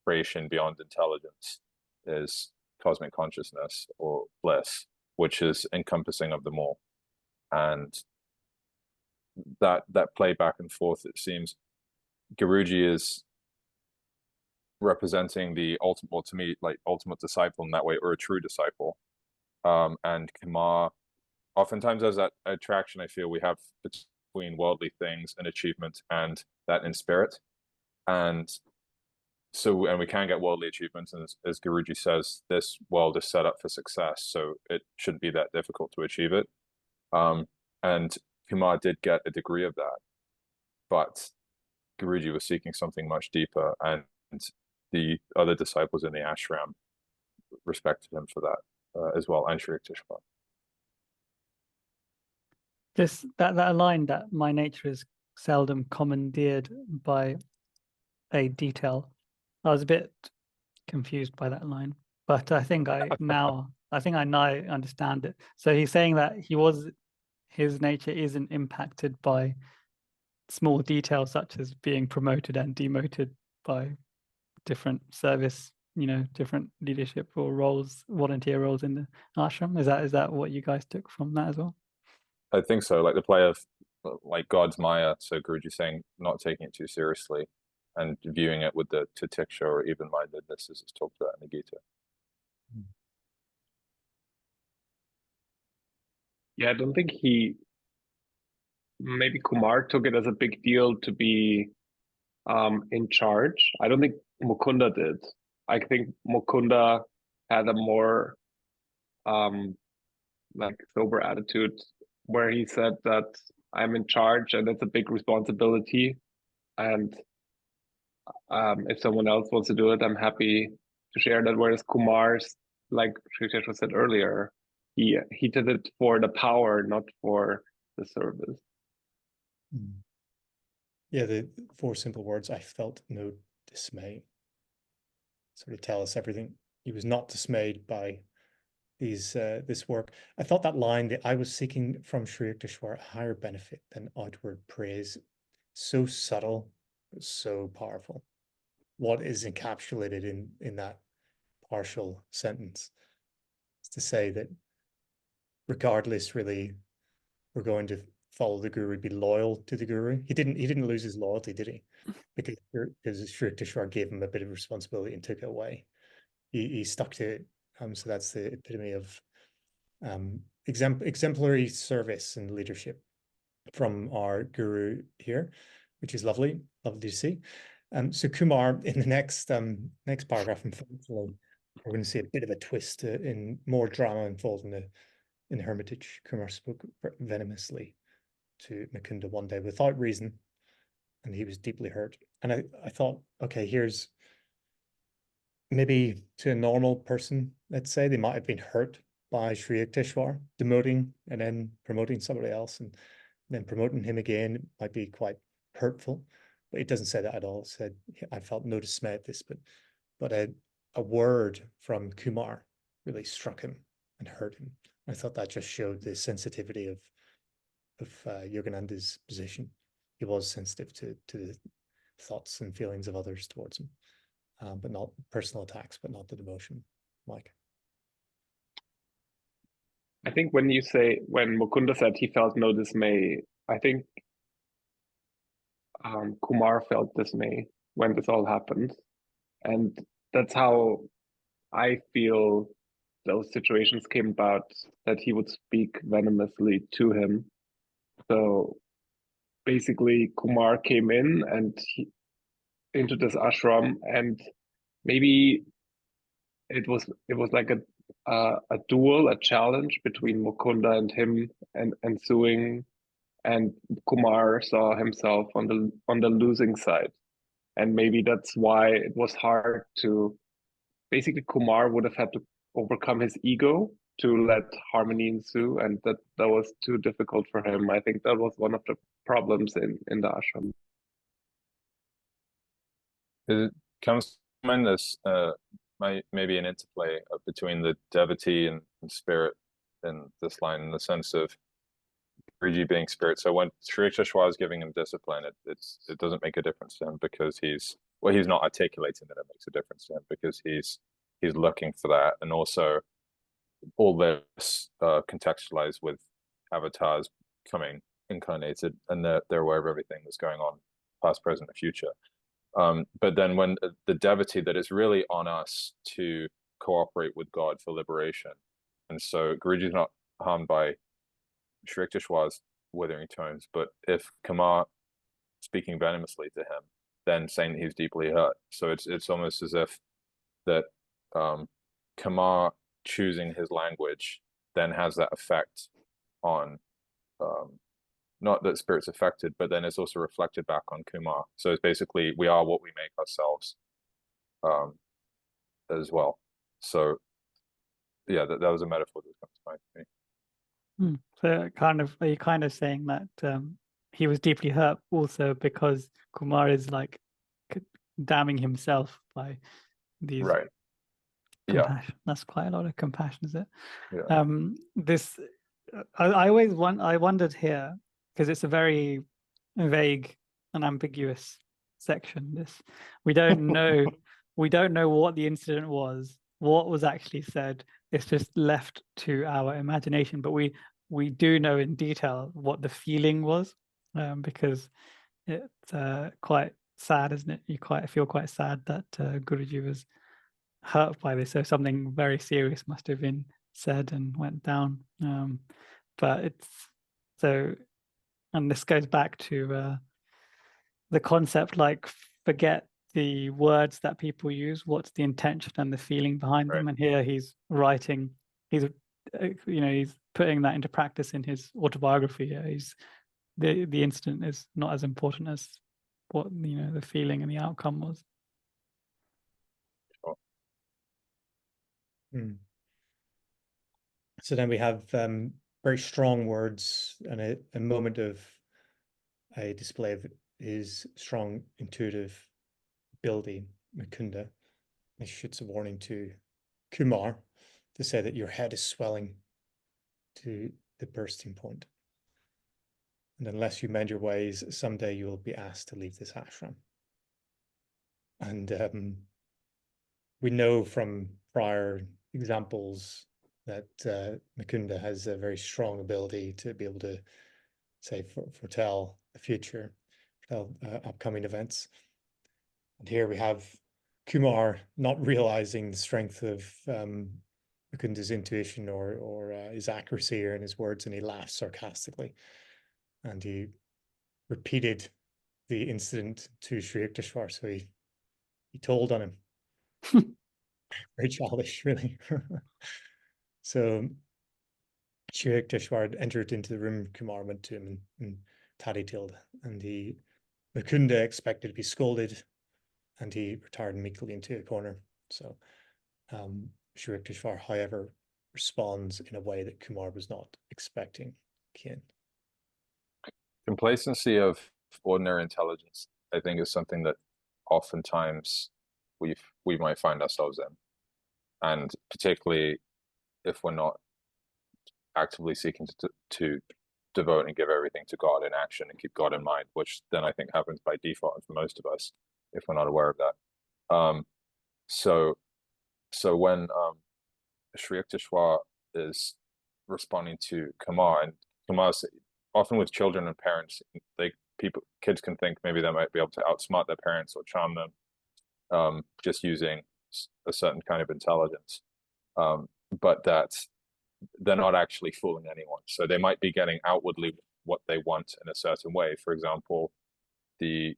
creation, beyond intelligence, is cosmic consciousness or bliss, which is encompassing of them all. And that play back and forth, it seems Guruji is representing the ultimate, well, to me, like ultimate disciple in that way, or a true disciple. And Kumar oftentimes has that attraction I feel we have between worldly things and achievement and that in spirit. And we can get worldly achievements, and as Guruji says, this world is set up for success, so it shouldn't be that difficult to achieve it. And Kumar did get a degree of that, but Guruji was seeking something much deeper, and the other disciples in the ashram respected him for that as well, and Shri Yukteswar. Just that line, that my nature is seldom commandeered by a detail. I was a bit confused by that line, but I think I now understand it. So he's saying that his nature isn't impacted by small details such as being promoted and demoted by different service, you know, different leadership or roles, volunteer roles in the ashram. Is that what you guys took from that as well? I think so, like the play of like God's Maya. So Guruji saying not taking it too seriously and viewing it with the titiksha or even-mindedness, as it's talked about in the Gita. Yeah, I don't think maybe Kumar took it as a big deal to be in charge. I don't think Mukunda did. I think Mukunda had a more like sober attitude, where he said that I'm in charge and it's a big responsibility, and if someone else wants to do it, I'm happy to share that. Whereas Kumar's, like Shri Yukteswar said earlier, he did it for the power, not for the service. Yeah, the 4 simple words, I felt no dismay, sort of tell us everything. He was not dismayed by this work. I thought that line, that I was seeking from Shri Yukteswar a higher benefit than outward praise, so subtle, but so powerful. What is encapsulated in that partial sentence is to say that regardless, really, we're going to follow the guru, be loyal to the guru. He didn't lose his loyalty, did he? Because Shri Yukteswar gave him a bit of responsibility and took it away. He stuck to it. So that's the epitome of exemplary service and leadership from our guru here, which is lovely to see. So Kumar, in the next paragraph, unfortunately, we're going to see a bit of a twist in more drama unfold in the Hermitage. Kumar spoke venomously to Mukunda one day without reason, and he was deeply hurt. And I thought, okay, here's maybe to a normal person, let's say, they might have been hurt by Sri Yukteswar demoting and then promoting somebody else and then promoting him again might be quite hurtful. But it doesn't say that at all. It said, I felt no dismay at this, but a word from Kumar really struck him and hurt him. I thought that just showed the sensitivity of Yogananda's position. He was sensitive to the thoughts and feelings of others towards him, but not personal attacks, but not the devotion. Mike. I think when Mukunda said he felt no dismay, I think Kumar felt dismay when this all happened. And that's how I feel those situations came about, that he would speak venomously to him. So basically Kumar came in and into this ashram, and maybe it was like a duel, a challenge between Mukunda and him and ensuing, and Kumar saw himself on the losing side. And maybe that's why it was hard to, basically Kumar would have had to overcome his ego to let harmony ensue, and that was too difficult for him. I think that was one of the problems in the ashram. It comes to mind this maybe an interplay between the devotee and spirit in this line, in the sense of Guruji being spirit. So when Sri Yukteswar is giving him discipline, it doesn't make a difference to him because he's not articulating that it makes a difference to him because he's looking for that. And also all this contextualized with avatars coming incarnated, and they're aware of everything that's going on, past, present, and future. But then when the devotee, that is really on us to cooperate with God for liberation. And so Guruji is not harmed by Sri Yukteswar's withering tones, but if Kumar speaking venomously to him, then saying that he's deeply hurt. So it's almost as if that Kumar choosing his language then has that effect on not that spirit's affected, but then it's also reflected back on Kumar. So it's basically we are what we make ourselves as well. So yeah, that was a metaphor that comes to mind to me. So are you kind of saying that he was deeply hurt also because Kumar is like damning himself by these, right? compassion. Yeah, that's quite a lot of compassion, is it? Yeah. I wondered here, because it's a very vague and ambiguous section. We don't know what the incident was, what was actually said. It's just left to our imagination, but we do know in detail what the feeling was, because it's quite sad, isn't it? You feel quite sad that Guruji was hurt by this. So something very serious must have been said and went down. But it's so, and this goes back to the concept, like, forget the words that people use, what's the intention and the feeling behind them. And here he's writing, he's putting that into practice in his autobiography. The incident is not as important as what the feeling and the outcome was. So then we have very strong words and a moment of a display of his strong intuitive ability, Mukunda. This shoots a warning to Kumar to say that your head is swelling to the bursting point. And unless you mend your ways, someday you will be asked to leave this ashram. And we know from prior examples that Mukunda has a very strong ability to be able to say foretell the future, foretell upcoming events. And here we have Kumar not realizing the strength of Mukunda's intuition or his accuracy in his words, and he laughs sarcastically. And he repeated the incident to Sri Yukteswar, so he told on him. Very childish, really. So Sri Yukteswar entered into the room. Kumar went to him and tattletaaled, and Mukunda expected to be scolded, and he retired meekly into a corner. So Sri Yukteswar, however, responds in a way that Kumar was not expecting. Kian. Complacency of ordinary intelligence, I think, is something that oftentimes we might find ourselves in, and particularly if we're not actively seeking to devote and give everything to God in action and keep God in mind, which then I think happens by default for most of us if we're not aware of that. So when Sri Yukteswar is responding to Kumar, and Kumar's often with children and parents, kids can think maybe they might be able to outsmart their parents or charm them, just using a certain kind of intelligence, but that's they're not actually fooling anyone. So they might be getting outwardly what they want in a certain way. For example, that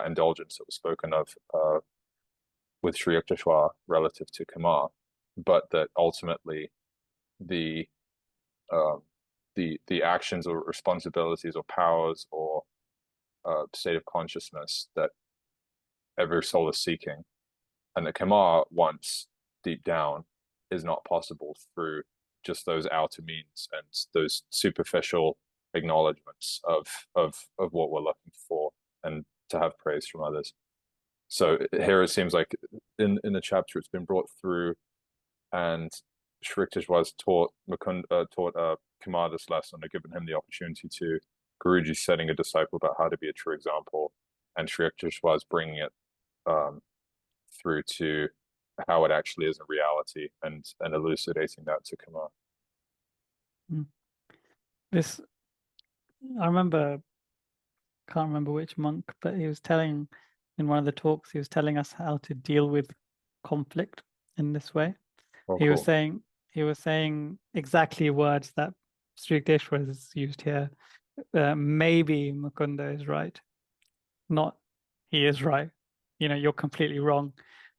indulgence that was spoken of with Sri Yukteswar relative to Kumar, but that ultimately the actions or responsibilities or powers or state of consciousness that every soul is seeking, and that Kumar wants deep down, is not possible through just those outer means and those superficial acknowledgements of what we're looking for and to have praise from others. So here it seems like in the chapter it's been brought through, and Sri Yukteswar's taught Kumar this lesson, and given him the opportunity to. Guruji setting a disciple about how to be a true example, and Sri Yukteswar's bringing it through to how it actually is in reality, and elucidating that to Kumar. This, I can't remember which monk, but he was telling in one of the talks, he was telling us how to deal with conflict in this way. Oh, he cool. was saying exactly words that Sri Yukteswar has used here. Maybe Mukunda is right, not he is right. You're completely wrong.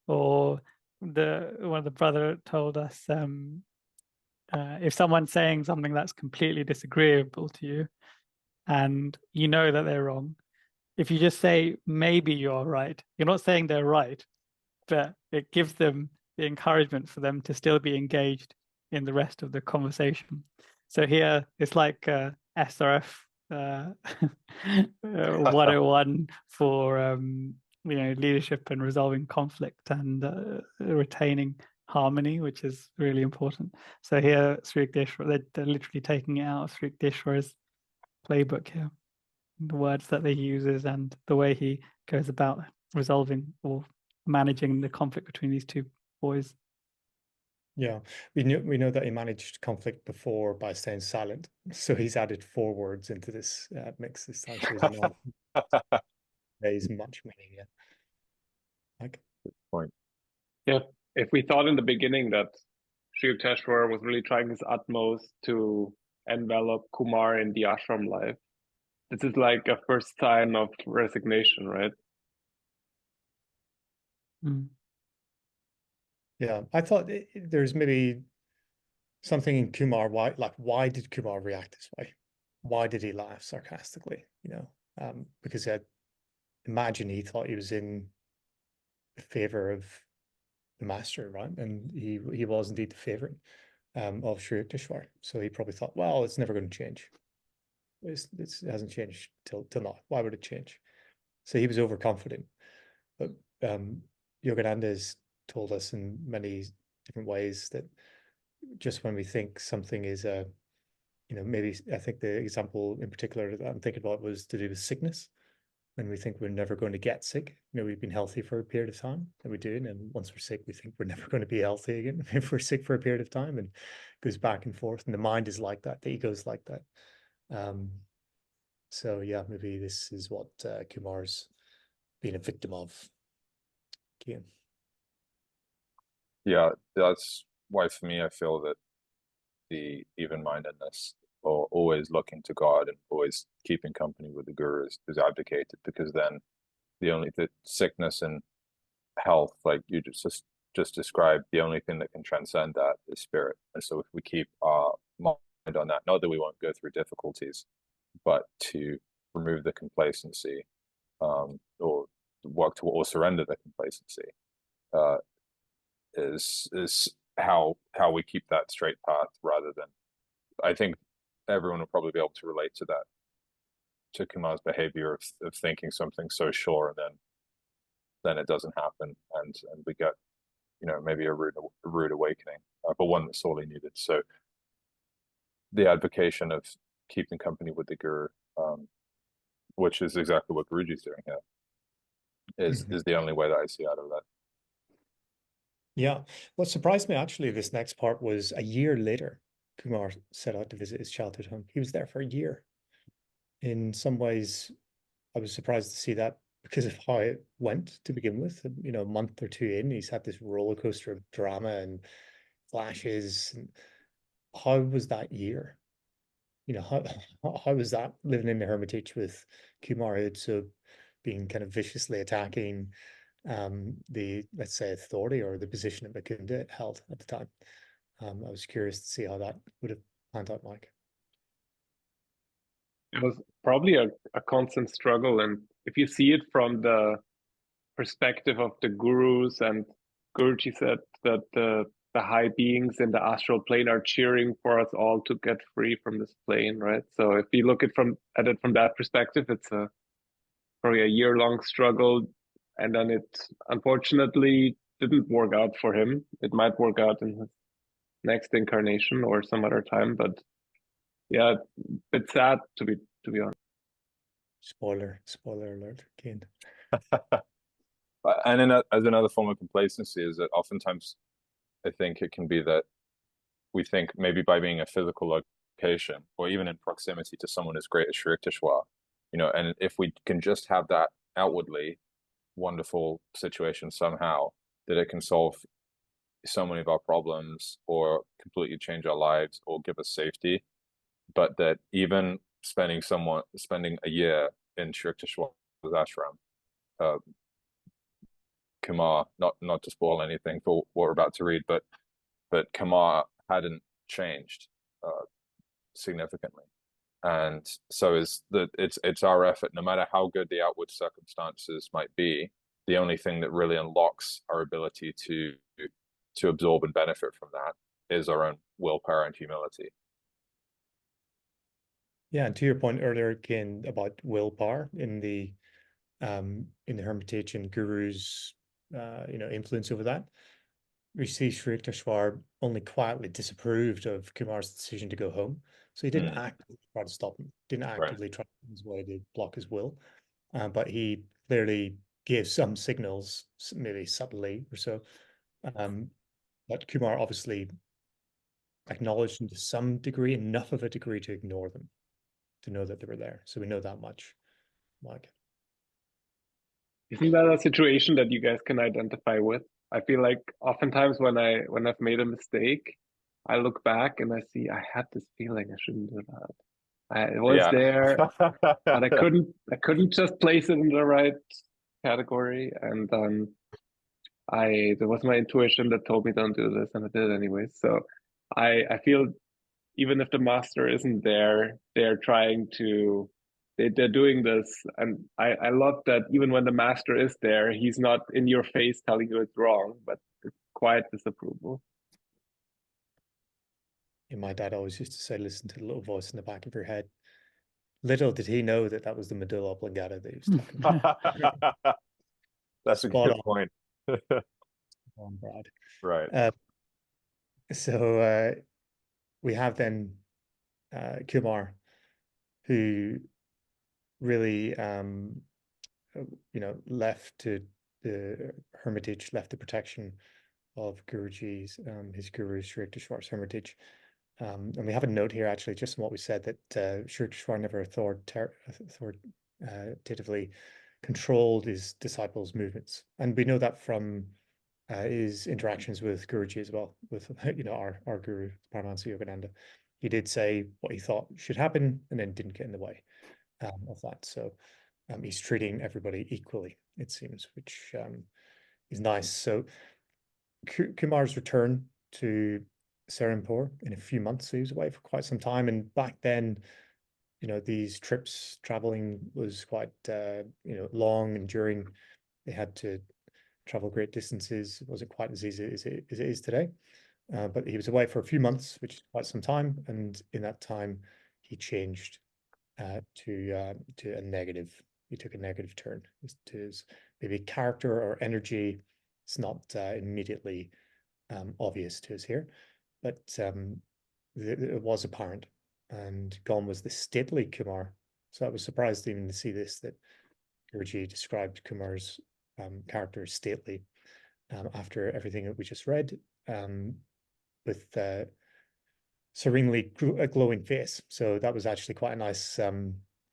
Or one of the brother told us, if someone's saying something that's completely disagreeable to you, and you know that they're wrong, if you just say maybe you're right, you're not saying they're right, but it gives them the encouragement for them to still be engaged in the rest of the conversation. So here it's like SRF 101 for leadership and resolving conflict and retaining harmony, which is really important. So here Sri Yukteswar, they're literally taking it out of Sri Yukteswar's playbook here, the words that he uses and the way he goes about resolving or managing the conflict between these two boys. Yeah, we know that he managed conflict before by staying silent, so he's added 4 words into this mix this time. So there's much meaning. Yeah, like good point. Yeah, if we thought in the beginning that Sri Yukteswar was really trying his utmost to envelop Kumar in the ashram life, this is like a first sign of resignation, right? Yeah, I thought there's maybe something in Kumar. Why did Kumar react this way? Why did he laugh sarcastically? Because I imagine he thought he was in favor of the master, right? And he was indeed the favorite of Sri Yukteswar. So he probably thought, well, it's never going to change. It hasn't changed till now. Why would it change? So he was overconfident. But Yogananda has told us in many different ways that just when we think something is maybe, I think the example in particular that I'm thinking about was to do with sickness. When we think we're never going to get sick, we've been healthy for a period of time, and we do, and once we're sick, we think we're never going to be healthy again if we're sick for a period of time, and it goes back and forth. And the mind is like that, the ego is like that. So yeah, maybe this is what Kumar's being a victim of. Kian. Yeah, that's why for me I feel that the even-mindedness or always looking to God and always keeping company with the guru is advocated, because then the sickness and health, like you just described, the only thing that can transcend that is spirit. And so if we keep our mind on that, not that we won't go through difficulties, but to remove the complacency, or work to, or surrender the complacency, is how we keep that straight path, rather than, I think everyone will probably be able to relate to that, to Kumar's behavior of thinking something so sure, and then it doesn't happen, and we get, maybe a rude awakening, but one that's sorely needed. So the advocation of keeping company with the guru, which is exactly what Guruji's doing here, is the only way that I see out of that. Yeah. What surprised me actually, this next part, was a year later, Kumar set out to visit his childhood home. He was there for a year. In some ways, I was surprised to see that, because of how it went to begin with. A month or two in, he's had this roller coaster of drama and flashes. And how was that year? How was that living in the Hermitage with Kumar, who'd so being kind of viciously attacking the, let's say, authority or the position that Mukunda held at the time? I was curious to see how that would have panned out, Mike. It was probably a constant struggle, and if you see it from the perspective of the gurus, and Guruji said that the high beings in the astral plane are cheering for us all to get free from this plane, right? So if you look at it from that perspective, it's probably a year-long struggle, and then it unfortunately didn't work out for him. It might work out in his next incarnation or some other time, but yeah, it's sad to be honest. Spoiler alert, Kane. And as another form of complacency is that oftentimes I think it can be that we think maybe by being a physical location, or even in proximity to someone as great as Sri Yukteswar, and if we can just have that outwardly wonderful situation somehow, that it can solve so many of our problems, or completely change our lives, or give us safety. But that even spending a year in Sri Yukteswar's ashram, Kumar, not to spoil anything for what we're about to read, but Kumar hadn't changed significantly, and so it's our effort, no matter how good the outward circumstances might be. The only thing that really unlocks our ability to absorb and benefit from that is our own willpower and humility. Yeah, and to your point earlier, Ken, about willpower in the Hermitage and Guru's influence over that, we see Sri Yukteswar only quietly disapproved of Kumar's decision to go home. So he didn't actively try to stop him, didn't actively try his way to block his will, but he clearly gave some signals, maybe subtly or so, but Kumar obviously acknowledged them to some degree, enough of a degree to ignore them, to know that they were there. So we know that much, Mike. Isn't that a situation that you guys can identify with? I feel like oftentimes when I've made a mistake, I look back and I see I had this feeling I shouldn't do that. I was there, but I couldn't just place it in the right category, and there was my intuition that told me don't do this, and I did it anyway. So I feel even if the master isn't there, they're trying to. They're doing this, and I love that even when the master is there, he's not in your face telling you it's wrong, but it's quiet disapproval. And my dad always used to say, listen to the little voice in the back of your head. Little did he know that was the medulla oblongata that he was talking about. That's a good point. On, Brad. Right. So we have then Kumar, who really, left to the Hermitage, left the protection of Guruji's, his guru Sri Yukteswar's Hermitage. And we have a note here, actually, just in what we said, that Sri Yukteswar never authoritatively controlled his disciples' movements. And we know that from his interactions with Guruji as well, with our guru, Paramahansa Yogananda. he did say what he thought should happen and then didn't get in the way of that. So he's treating everybody equally, it seems, which is nice. So Kumar's return to Serampore in a few months. So he was away for quite some time. And back then, you know, these trips traveling was quite, you know, long, enduring. They had to travel great distances. It wasn't quite as easy as it is today. But he was away for a few months, which is quite some time. And in that time, he changed to a negative. He took a negative turn to his maybe character or energy. It's not immediately obvious to us here, but it was apparent. And gone was the stately Kumar. So I was surprised even to see this, that Guruji described Kumar's character as stately after everything that we just read, with serenely a glowing face. So that was actually quite a nice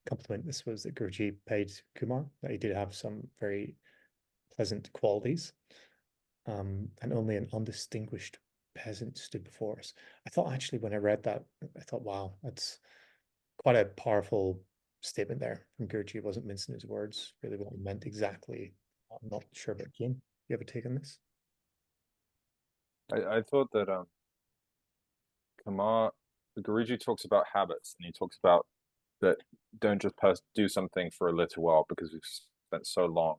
compliment. This was that Guruji paid Kumar, that he did have some very pleasant qualities. And only an undistinguished peasant stood before us. I thought actually when I read that, I thought, wow, that's quite a powerful statement there from Guruji. He wasn't mincing his words, really what he meant exactly. I'm not sure about Kane. You have a take on this? I thought that Kumar, Guruji talks about habits, and he talks about that don't just do something for a little while, because we've spent so long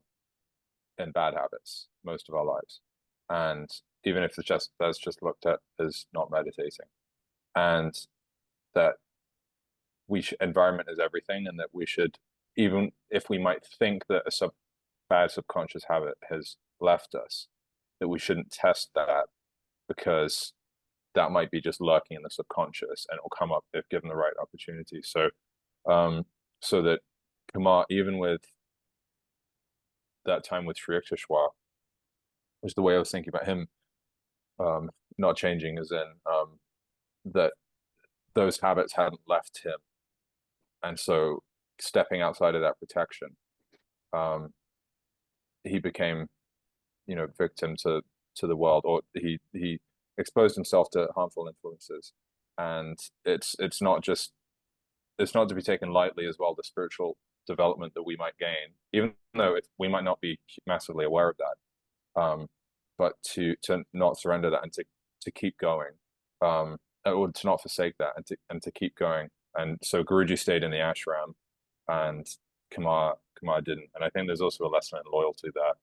in bad habits most of our lives, and even if that's just looked at as not meditating, and that environment is everything, and that we should, even if we might think that a bad subconscious habit has left us, that we shouldn't test that, because that might be just lurking in the subconscious and it will come up if given the right opportunity. So so that Kumar, even with that time with Sri Yukteswar, was the way I was thinking about him not changing, as in that those habits hadn't left him, and so stepping outside of that protection, he became, you know, victim to the world, or he exposed himself to harmful influences. And it's not to be taken lightly as well, the spiritual development that we might gain, even though we might not be massively aware of that, but to not surrender that, and to keep going, or to not forsake that, and to keep going. And so Guruji stayed in the ashram, and Kumar didn't. And I think there's also a lesson in loyalty that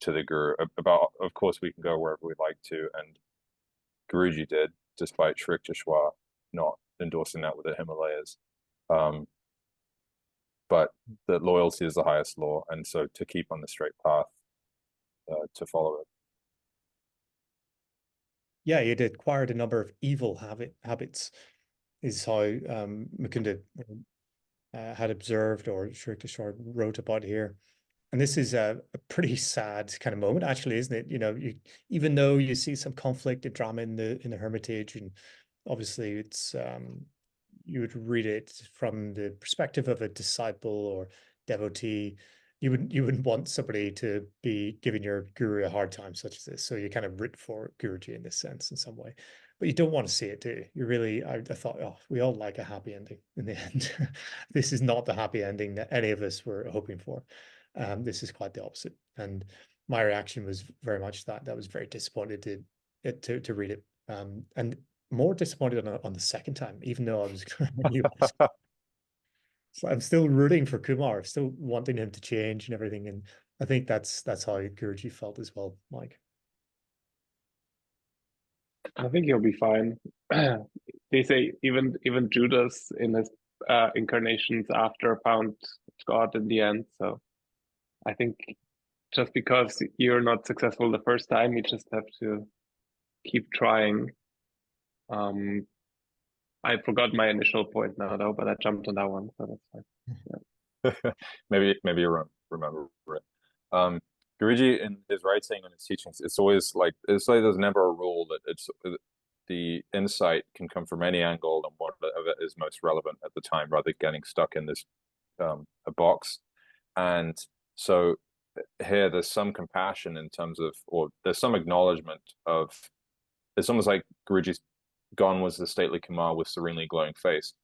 to the Guru, about, of course, we can go wherever we like to, and Guruji did, despite Sri Yukteswar not endorsing that with the Himalayas. But that loyalty is the highest law, and so to keep on the straight path, to follow it. Yeah, he had acquired a number of evil habits, is how Mukunda had observed, or Sri Yukteswar wrote about here. And this is a pretty sad kind of moment, actually, isn't it? You know, even though you see some conflict and drama in the Hermitage, and obviously it's you would read it from the perspective of a disciple or devotee. You wouldn't want somebody to be giving your guru a hard time such as this. So you kind of root for Guruji in this sense in some way. But you don't want to see it, do you? You really, I thought, oh, we all like a happy ending in the end. This is not the happy ending that any of us were hoping for. This is quite the opposite. And my reaction was very much that I was very disappointed to read it. And more disappointed on the second time, even though I was so I'm still rooting for Kumar, still wanting him to change and everything. And I think that's how Guruji felt as well, Mike. I think he'll be fine. They say even Judas in his incarnations after found God in the end. So I think just because you're not successful the first time, you just have to keep trying. I forgot my initial point now, though, but I jumped on that one, so that's fine. Yeah. maybe you remember it. Guruji, in his writing and his teachings, it's like there's never a rule, that it's the insight can come from any angle and whatever is most relevant at the time, rather than getting stuck in this a box. And so here there's some compassion in terms of, or there's some acknowledgement of, it's almost like Guruji's gone was the stately Kumar with serenely glowing face.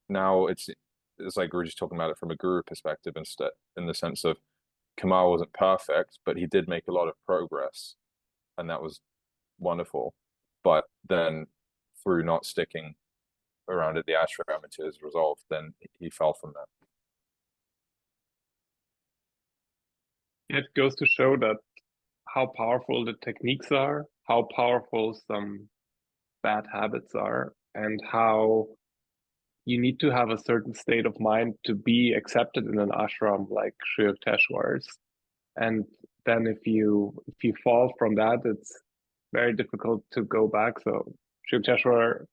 Now it's like we're just talking about it from a guru perspective instead, in the sense of Kumar wasn't perfect, but he did make a lot of progress, and that was wonderful. But then through not sticking around at the ashram until his resolve, then he fell from that. It goes to show that how powerful the techniques are, how powerful some bad habits are, and how you need to have a certain state of mind to be accepted in an ashram like Sri Yukteswar's. And then if you fall from that, it's very difficult to go back. So Sri Yukteswar,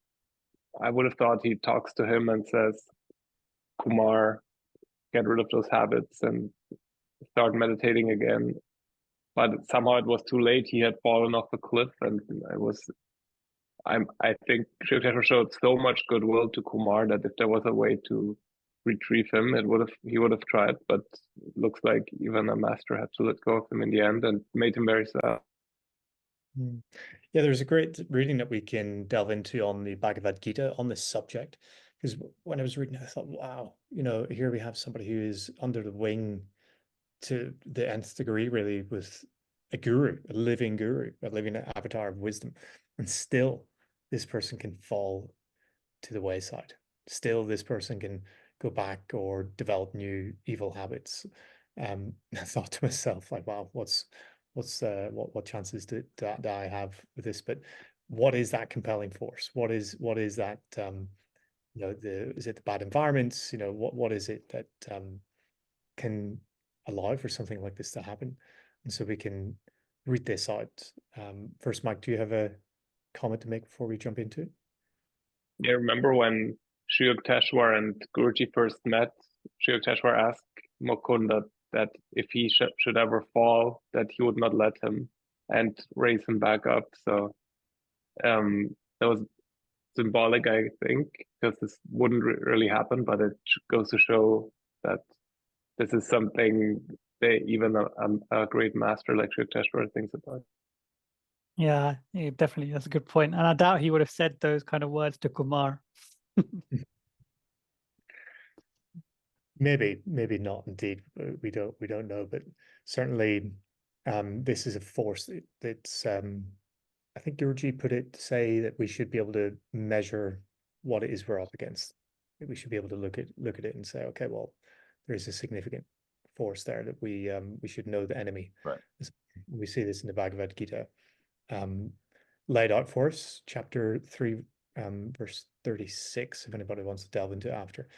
I would have thought he talks to him and says, Kumar, get rid of those habits and start meditating again. But somehow it was too late. He had fallen off the cliff, and I think Sri Yukteswar showed so much goodwill to Kumar that if there was a way to retrieve him, he would have tried. But it looks like even a master had to let go of him in the end, and made him very sad. Yeah, there's a great reading that we can delve into on the Bhagavad Gita on this subject. Because when I was reading it, I thought, wow, here we have somebody who is under the wing to the nth degree, really, with a guru, a living avatar of wisdom. And still, this person can fall to the wayside. Still, this person can go back or develop new evil habits. I thought to myself, like, wow, what chances do I have with this? But what is that compelling force? What is that? Is it the bad environments? What is it that can allow for something like this to happen? And so we can read this out. First, Mike, do you have a comment to make before we jump into it? Yeah, remember when Sri Yukteswar and Guruji first met, Sri Yukteswar asked Mukunda that if he should ever fall, that he would not let him and raise him back up. So that was symbolic, I think, because this wouldn't really happen, but it goes to show that this is something even a great master like Sri Yukteswar thinks about. Yeah, definitely. That's a good point. And I doubt he would have said those kind of words to Kumar. Maybe not. Indeed, we don't know. But certainly, this is a force that's. I think Guruji put it to say that we should be able to measure what it is we're up against. We should be able to look at it and say, okay, well, there is a significant force there that we should know the enemy. Right. We see this in the Bhagavad Gita, laid out for us, chapter 3, verse 36. If anybody wants to delve into after.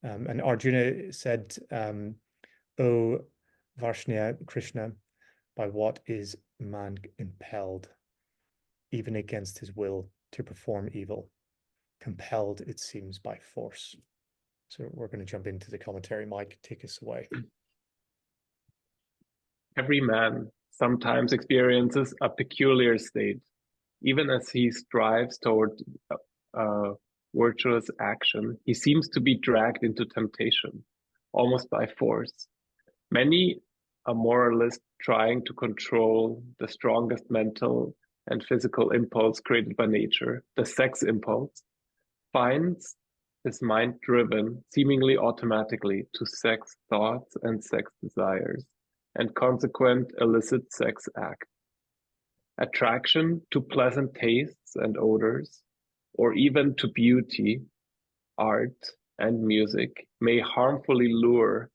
And Arjuna said, "O Varshnya Krishna, by what is man impelled, even against his will, to perform evil? Compelled, it seems, by force." So we're going to jump into the commentary. Mike, take us away. Every man sometimes experiences a peculiar state, even as he strives toward virtuous action. He seems to be dragged into temptation, almost by force. Many a moralist trying to control the strongest mental and physical impulse created by nature, the sex impulse, finds his mind driven seemingly automatically to sex thoughts and sex desires, and consequent illicit sex acts. Attraction to pleasant tastes and odors, or even to beauty, art, and music may harmfully lure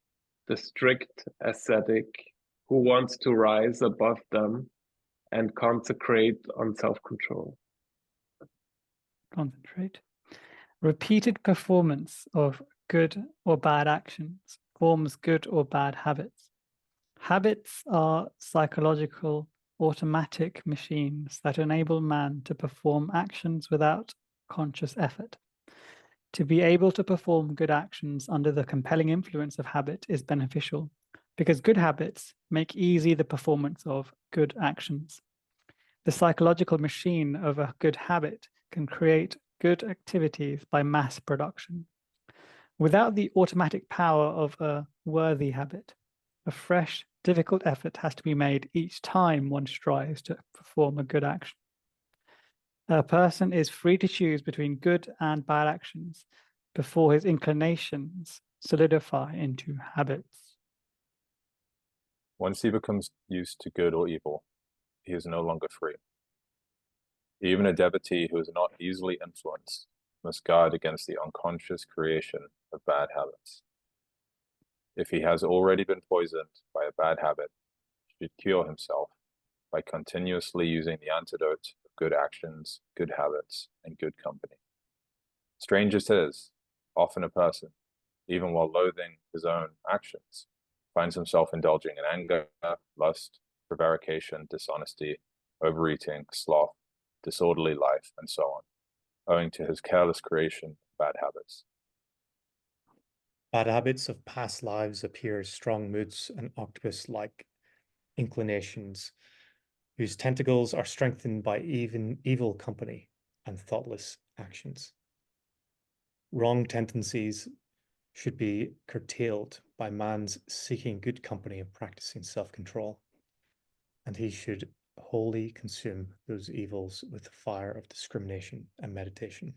the strict ascetic who wants to rise above them and concentrate on self-control. Concentrate. Repeated performance of good or bad actions forms good or bad habits. Habits are psychological automatic machines that enable man to perform actions without conscious effort. To be able to perform good actions under the compelling influence of habit is beneficial, because good habits make easy the performance of good actions. The psychological machine of a good habit can create good activities by mass production. Without the automatic power of a worthy habit, a fresh, difficult effort has to be made each time one strives to perform a good action. A person is free to choose between good and bad actions before his inclinations solidify into habits. Once he becomes used to good or evil, he is no longer free. Even a devotee who is not easily influenced must guard against the unconscious creation of bad habits. If he has already been poisoned by a bad habit, he should cure himself by continuously using the antidote of good actions, good habits, and good company. Strange as it is, often a person, even while loathing his own actions, finds himself indulging in anger, lust, prevarication, dishonesty, overeating, sloth, disorderly life, and so on, owing to his careless creation of bad habits. Bad habits of past lives appear as strong moods and octopus-like inclinations, whose tentacles are strengthened by even evil company and thoughtless actions. Wrong tendencies should be curtailed by man's seeking good company and practicing self-control, and he should wholly consume those evils with the fire of discrimination and meditation.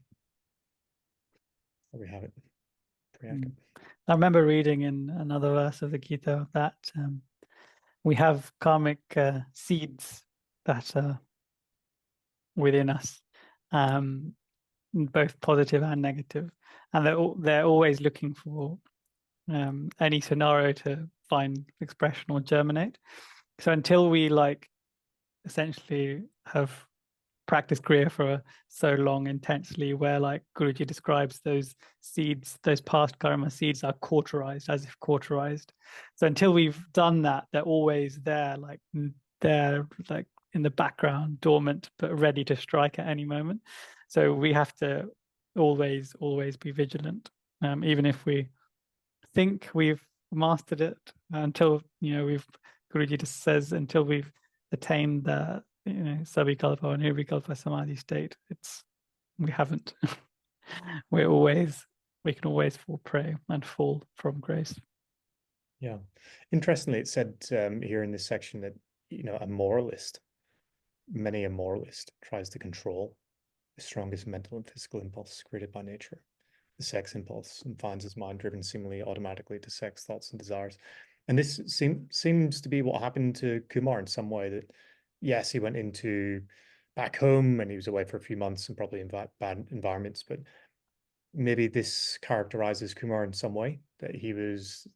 There we have it. I remember reading in another verse of the Gita that we have karmic seeds that are within us, both positive and negative, and they're always looking for any scenario to find expression or germinate. So until we essentially have practiced Kriya for so long intensely, where like Guruji describes those seeds, those past karma seeds are cauterized, as if cauterized. So until we've done that, they're always there, they're like in the background, dormant, but ready to strike at any moment. So we have to always be vigilant, even if we think we've mastered it, until Guruji just says until we've attained the Savikalpa or Nirvikalpa Samadhi state, we haven't. we can always fall prey and fall from grace. Yeah. Interestingly, it said here in this section that, a moralist tries to control the strongest mental and physical impulse created by nature, the sex impulse, and finds his mind driven seemingly automatically to sex thoughts and desires. And this seems to be what happened to Kumar in some way, that yes, he went into back home and he was away for a few months and probably in bad environments, but maybe this characterizes Kumar in some way, that he was,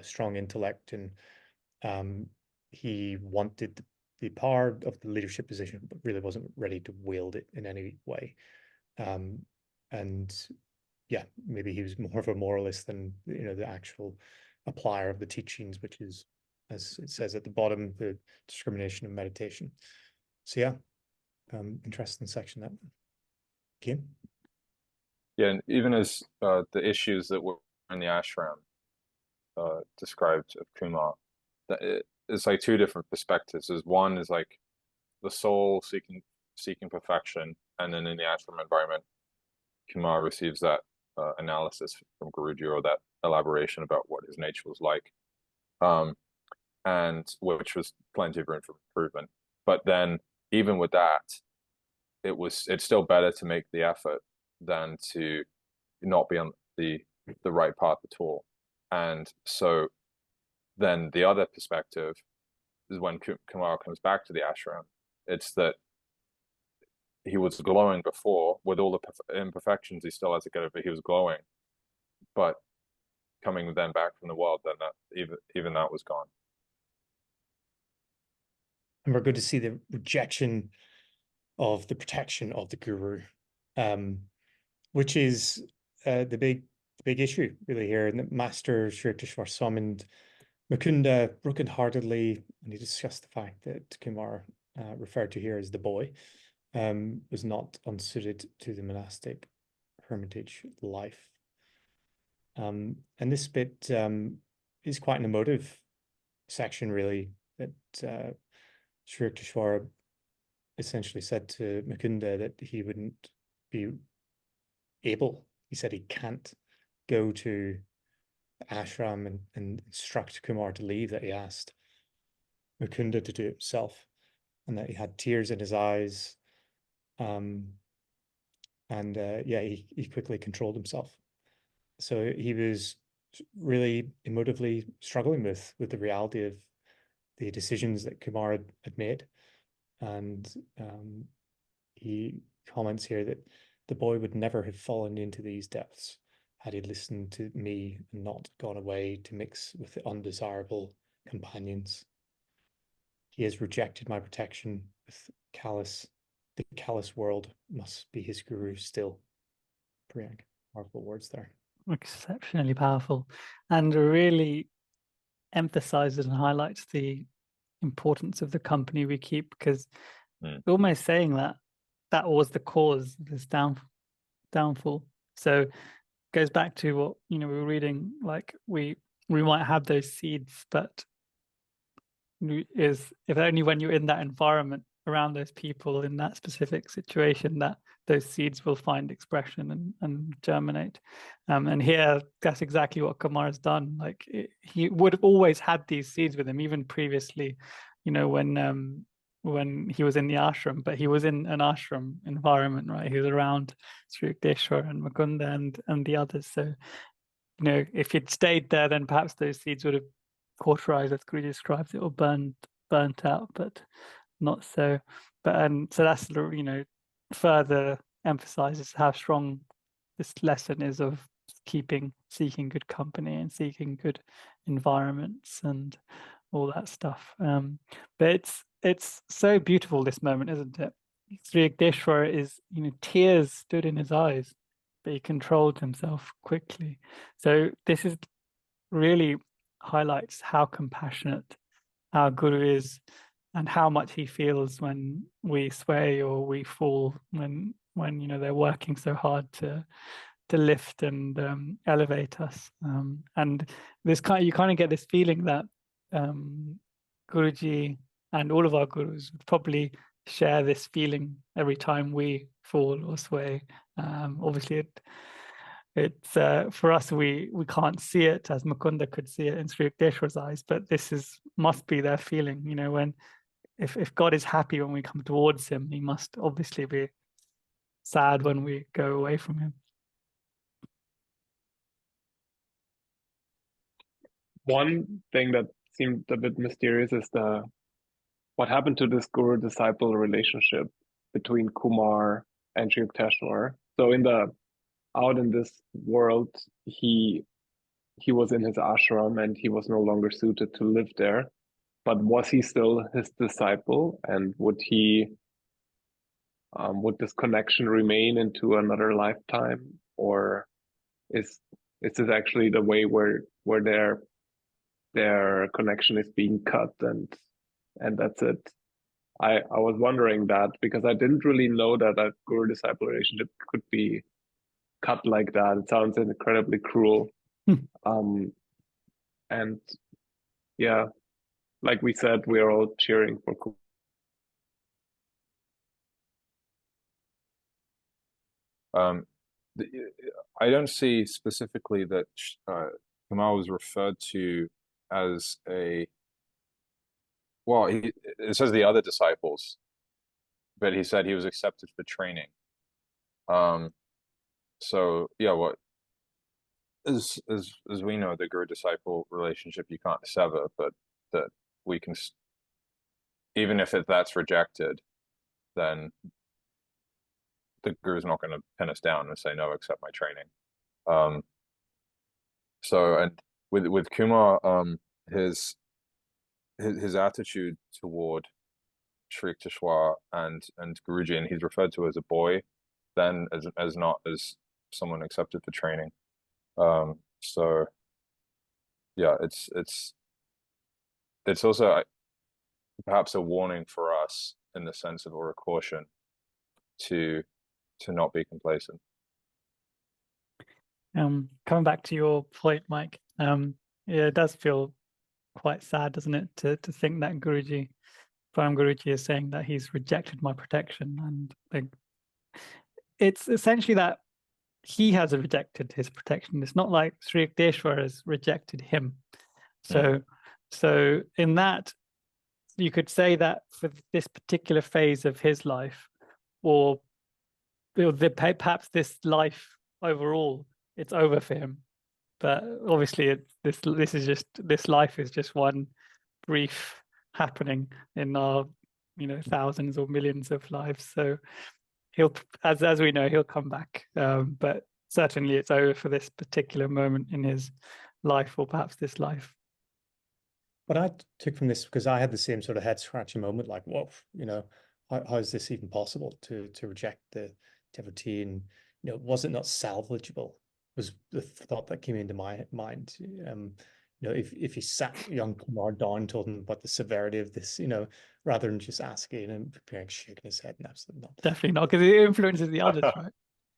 strong intellect and he wanted the power of the leadership position, but really wasn't ready to wield it in any way. And yeah, maybe he was more of a moralist than, the actual applier of the teachings, which is, as it says at the bottom, the discrimination and meditation. So yeah, interesting section that. Okay. Yeah, and even as the issues that were in the ashram described of Kumar, it's like two different perspectives. There's one is like the soul seeking perfection, and then in the ashram environment, Kumar receives that analysis from Guruji, or that elaboration about what his nature was like, and which was plenty of room for improvement. But then even with that, it's still better to make the effort than to not be on the right path at all. And so then the other perspective is when Kumar comes back to the ashram, it's that he was glowing before with all the imperfections he still has to get over. He was glowing, but coming then back from the world, then that even that was gone. And we're good to see the rejection of the protection of the guru, which is the big issue really here. And the Master Sri Yukteswar summoned Mukunda brokenheartedly, and he discussed the fact that Kumar, referred to here as the boy, was not unsuited to the monastic hermitage life. And this bit is quite an emotive section, really, that Sri Yukteswar essentially said to Mukunda that he wouldn't be able, he said he can't go to the ashram and instruct Kumar to leave, that he asked Mukunda to do it himself, and that he had tears in his eyes, and yeah, he quickly controlled himself. So he was really emotively struggling with the reality of the decisions that Kumar had made, and he comments here that the boy would never have fallen into these depths had he listened to me and not gone away to mix with the undesirable companions. He has rejected my protection with callous. The callous world must be his guru still. Priyank, powerful words there. Exceptionally powerful, and really emphasizes and highlights the importance of the company we keep, because almost saying that was the cause of this downfall. So it goes back to what we were reading, like we might have those seeds, but if only when you're in that environment around those people in that specific situation that those seeds will find expression and germinate. And here, that's exactly what Kumar has done. Like he would have always had these seeds with him, even previously, when he was in the ashram, but he was in an ashram environment, right? He was around Sri Yukteswar and Mukunda and the others. So, if he'd stayed there, then perhaps those seeds would have cauterized, as Guruji describes it, or burnt out, but not so. But so that's further emphasizes how strong this lesson is of seeking good company and seeking good environments and all that stuff. But it's so beautiful, this moment, isn't it? Sri Yukteswar is, tears stood in his eyes, but he controlled himself quickly. So this is really highlights how compassionate our Guru is, and how much he feels when we sway or we fall, when they're working so hard to lift and elevate us. And this you kind of get this feeling that Guruji and all of our gurus would probably share this feeling every time we fall or sway. Obviously, it's for us, we can't see it as Mukunda could see it in Sri Yukteswar's eyes, but this must be their feeling. When if God is happy when we come towards him, he must obviously be sad when we go away from him. One thing that seemed a bit mysterious is what happened to this guru-disciple relationship between Kumar and Sri Yukteswar. So out in this world, he was in his ashram and he was no longer suited to live there. But was he still his disciple, and would this connection remain into another lifetime, or is this actually the way where their connection is being cut and that's it? I was wondering that, because I didn't really know that a guru-disciple relationship could be cut like that. It sounds incredibly cruel. And yeah, like we said, we are all cheering for Kumar. I don't see specifically that Kumar was referred to as it says the other disciples, but he said he was accepted for training. So yeah, as we know, the guru-disciple relationship you can't sever, but that we can, even if that's rejected, then the guru's not going to pin us down and say no, accept my training. So, and with Kumar, his attitude toward Sri Yukteswar and Guruji, and he's referred to as a boy, then as not as someone accepted for training. So yeah, it's also perhaps a warning for us, in the sense of, or a caution to not be complacent. Coming back to your point, Mike, yeah, it does feel quite sad, doesn't it, to think that Guruji is saying that he's rejected my protection, and it's essentially that he has rejected his protection. It's not like Sri Yukteswar has rejected him. So in that, you could say that for this particular phase of his life, or perhaps this life overall, it's over for him. But obviously, this life is just one brief happening in our, thousands or millions of lives. So he'll, as we know, he'll come back. But certainly, it's over for this particular moment in his life, or perhaps this life. What I took from this, because I had the same sort of head scratching moment, like, whoa, how is this even possible to reject the devotee? And was it not salvageable? Was the thought that came into my mind. If he sat young Kumar down, told him about the severity of this, rather than just asking and shaking his head, and absolutely not. Definitely not, because it influences the others, right?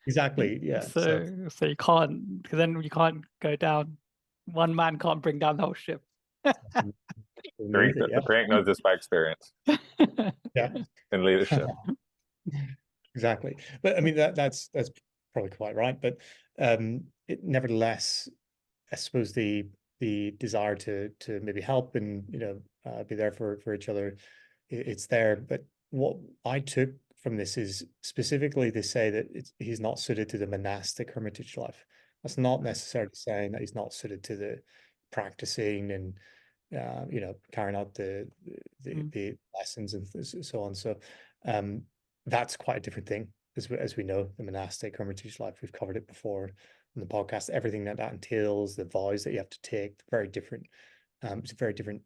Exactly. Yeah. So you can't, because then you can't go down. One man can't bring down the whole ship. The Frank knows this by experience. Yeah. In leadership. Exactly. But I mean, that's probably quite right. But nevertheless, I suppose the desire to maybe help and be there for each other, it's there. But what I took from this is specifically they say that he's not suited to the monastic hermitage life. That's not necessarily saying that he's not suited to the practicing and carrying out the lessons and so on. So that's quite a different thing, as we know, the monastic hermitage life. We've covered it before on the podcast. Everything that entails, the vows that you have to take, very different. It's a very different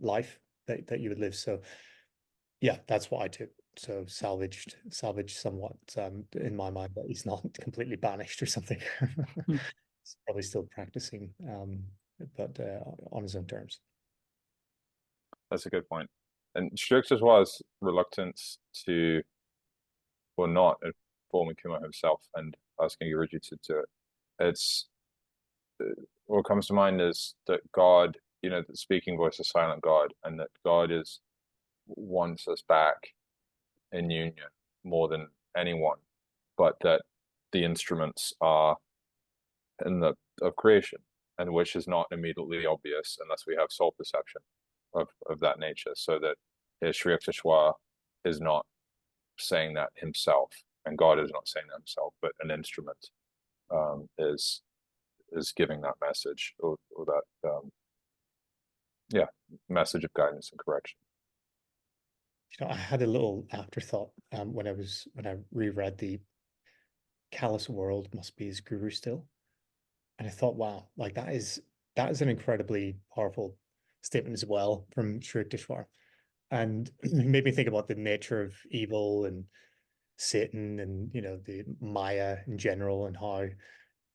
life that you would live. So yeah, that's what I took. So salvaged somewhat in my mind, but he's not completely banished or something. He's probably still practicing, but on his own terms. That's a good point. And Sri Yukteswar's reluctance to, or not, informing Kumar himself and asking Guruji to do it. It's what comes to mind is that God, the speaking voice is silent God, and that God wants us back in union more than anyone, but that the instruments are of creation, and which is not immediately obvious unless we have soul perception of that nature. So that Sri Yukteswar is not saying that himself, and God is not saying that himself, but an instrument is giving that message, or that message of guidance and correction. I had a little afterthought when I reread the callous world must be his guru still, and I thought, wow, like that is an incredibly powerful statement as well from Sri Yukteswar, and it made me think about the nature of evil and Satan and the Maya in general, and how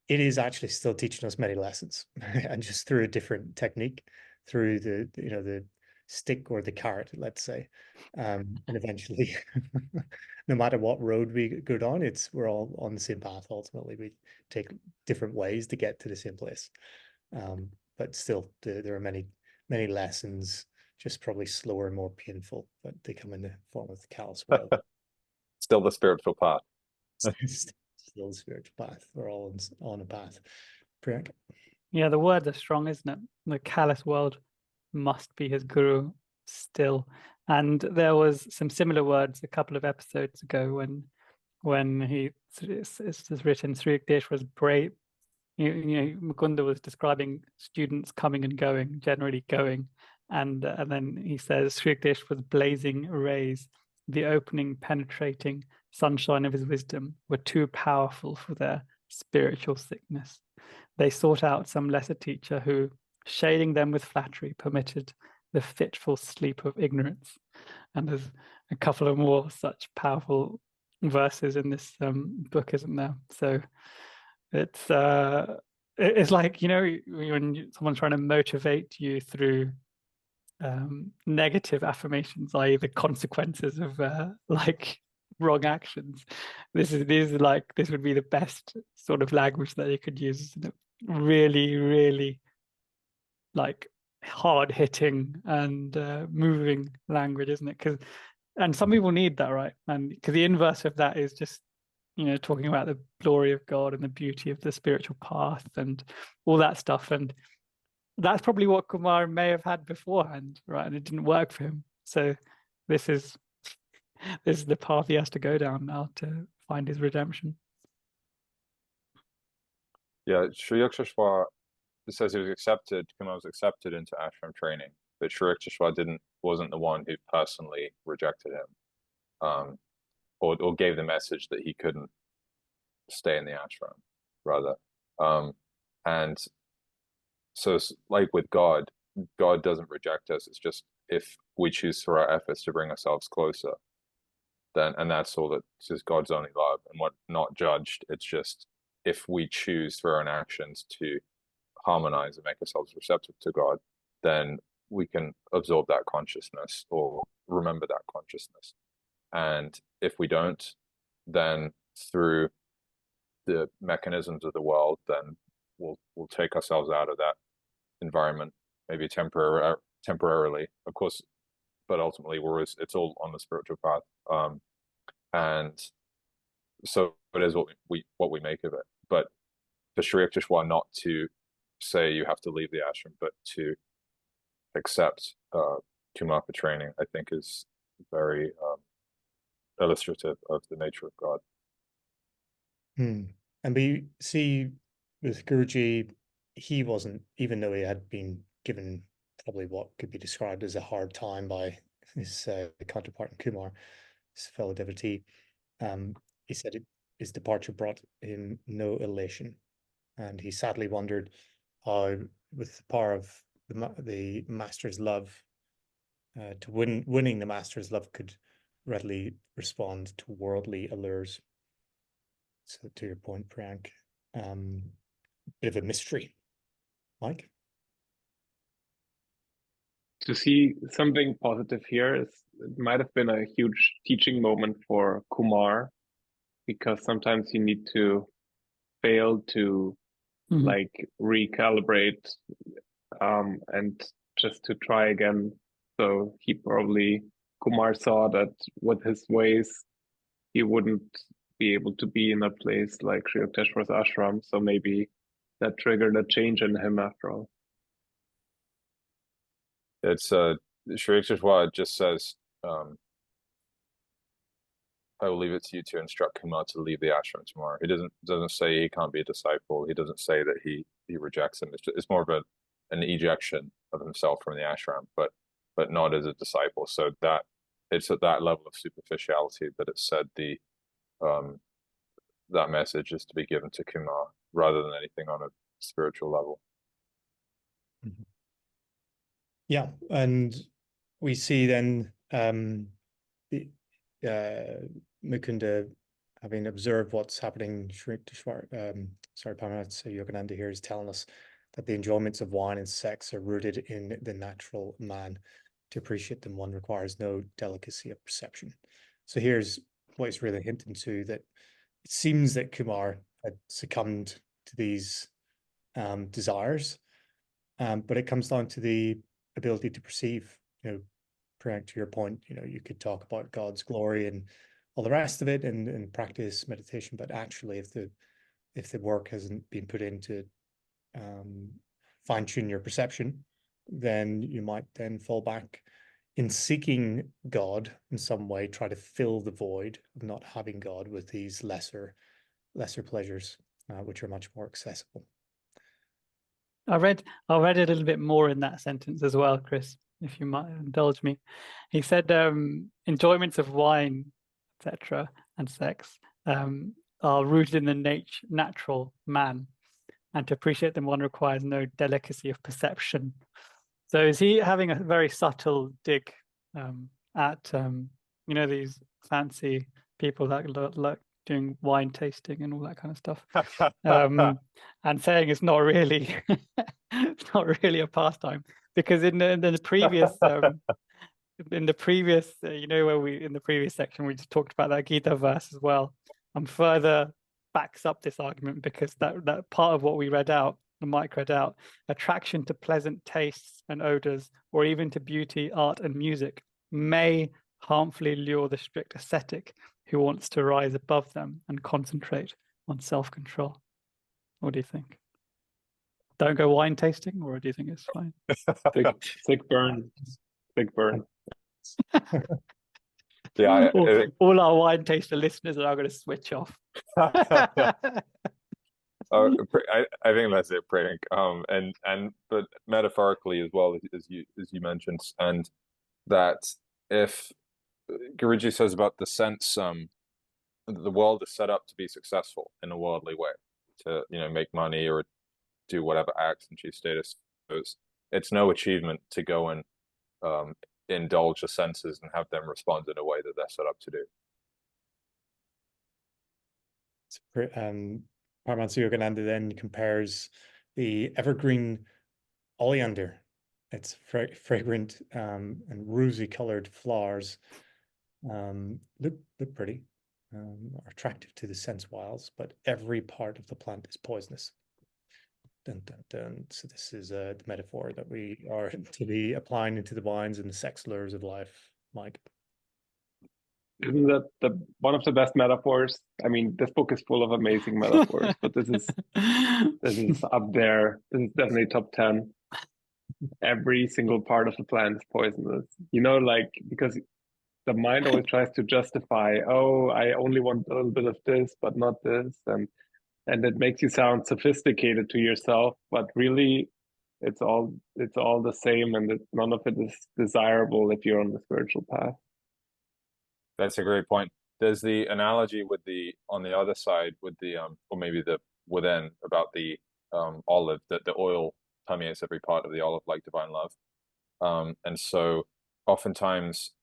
it is actually still teaching us many lessons, and just through a different technique, through the stick or the carrot, let's say, and eventually, no matter what road we go down, we're all on the same path. Ultimately, we take different ways to get to the same place, but still, there are many lessons, just probably slower and more painful, but they come in the form of the callous world. Still the spiritual path. Still the spiritual path. We're all on a path. Priyanka? Yeah, the words are strong, isn't it? The callous world must be his guru still. And there was some similar words a couple of episodes ago when it's written Sri Yukteswar was brave. Mukunda was describing students coming and going, generally going, and then he says Sri Yukteswar was blazing rays. The opening, penetrating sunshine of his wisdom were too powerful for their spiritual sickness. They sought out some lesser teacher who, shading them with flattery, permitted the fitful sleep of ignorance. And there's a couple of more such powerful verses in this book, isn't there? So it's like, when someone's trying to motivate you through negative affirmations, i.e. the consequences of wrong actions. This would be the best sort of language that you could use. Really, really hard hitting and moving language, isn't it? And some people need that, right? And because the inverse of that is just talking about the glory of God and the beauty of the spiritual path and all that stuff. And that's probably what Kumar may have had beforehand, right? And it didn't work for him. So this is this is the path he has to go down now to find his redemption. Yeah, Sri Yukteswar, it says he was accepted, Kumar was accepted into ashram training, but Sri Yukteswar wasn't the one who personally rejected him, or gave the message that he couldn't stay in the ashram, rather. And so it's like with God, God doesn't reject us. It's just if we choose through our efforts to bring ourselves closer, then, and that's all that is God's only love and what not judged. It's just if we choose through our own actions to harmonize and make ourselves receptive to God, then we can absorb that consciousness or remember that consciousness. And if we don't, then through the mechanisms of the world, then we'll take ourselves out of that environment, maybe temporarily, of course, but ultimately it's all on the spiritual path. And so it is what we make of it. But for Sri Yukteswar not to say you have to leave the ashram, but to accept Kumar for training, I think is very illustrative of the nature of God. And we see with Guruji, he wasn't, even though he had been given probably what could be described as a hard time by his counterpart in Kumar, his fellow devotee, he said his departure brought him no elation. And he sadly wondered how, with the power of the master's love, winning the master's love could readily respond to worldly allures. So to your point, Priyank, bit of a mystery. Mike? To see something positive here it might have been a huge teaching moment for Kumar, because sometimes you need to fail to like recalibrate and just to try again. So Kumar saw that with his ways he wouldn't be able to be in a place like Sri Yukteswar's ashram, so maybe that triggered a change in him after all. It's Sri Yukteswar just says, I will leave it to you to instruct Kumar to leave the ashram tomorrow. He doesn't say he can't be a disciple. He doesn't say that he rejects him. It's more of an ejection of himself from the ashram, but not as a disciple. So that it's at that level of superficiality that it said that message is to be given to Kumar rather than anything on a spiritual level. Yeah, and we see then Mukunda, having observed what's happening, Paramahansa Yogananda here is telling us that the enjoyments of wine and sex are rooted in the natural man. To appreciate them, one requires no delicacy of perception. So here's what it's really hinting to, that it seems that Kumar had succumbed to these desires, but it comes down to the ability to perceive. Priyank, to your point, you could talk about God's glory and all the rest of it and practice meditation, but actually if the work hasn't been put in to fine-tune your perception, then you might then fall back in seeking God in some way, try to fill the void of not having God with these lesser pleasures, which are much more accessible. I read a little bit more in that sentence as well, Chris, if you might indulge me. He said enjoyments of wine, etc., and sex are rooted in the natural man, and to appreciate them one requires no delicacy of perception. So is he having a very subtle dig at these fancy people that like doing wine tasting and all that kind of stuff, and saying it's not really it's not really a pastime, because in the previous in the previous in the previous section we just talked about that Gita verse as well, and further backs up this argument, because that part of what we read out, the Mike read out, attraction to pleasant tastes and odors, or even to beauty, art, and music, may harmfully lure the strict ascetic who wants to rise above them and concentrate on self-control. What do you think? Don't go wine tasting, or do you think it's fine? Sick burn. Yeah, all our wine taster listeners are going to switch off. I think that's it, Prank. But metaphorically as well, as you mentioned, and that if Guruji says about the sense, the world is set up to be successful in a worldly way, to make money or do whatever acts and achieve status. It's no achievement to go and indulge the senses and have them respond in a way that they're set up to do. Paramahansa Yogananda then compares the evergreen oleander, its fragrant and rosy colored flowers look pretty, are attractive to the sense wiles, but every part of the plant is poisonous. Dun, dun, dun. So this is the metaphor that we are to be applying into the wines and the sex lures of life, Mike. Isn't that one of the best metaphors? I mean, this book is full of amazing metaphors, but this is up there. This is definitely top 10. Every single part of the plant is poisonous. Because the mind always tries to justify, oh, I only want a little bit of this, but not this, and it makes you sound sophisticated to yourself, but really, it's all the same, and none of it is desirable if you're on the spiritual path. That's a great point. There's the analogy with on the other side with the or maybe the within, about the olive, that the oil permeates every part of the olive like divine love. And so oftentimes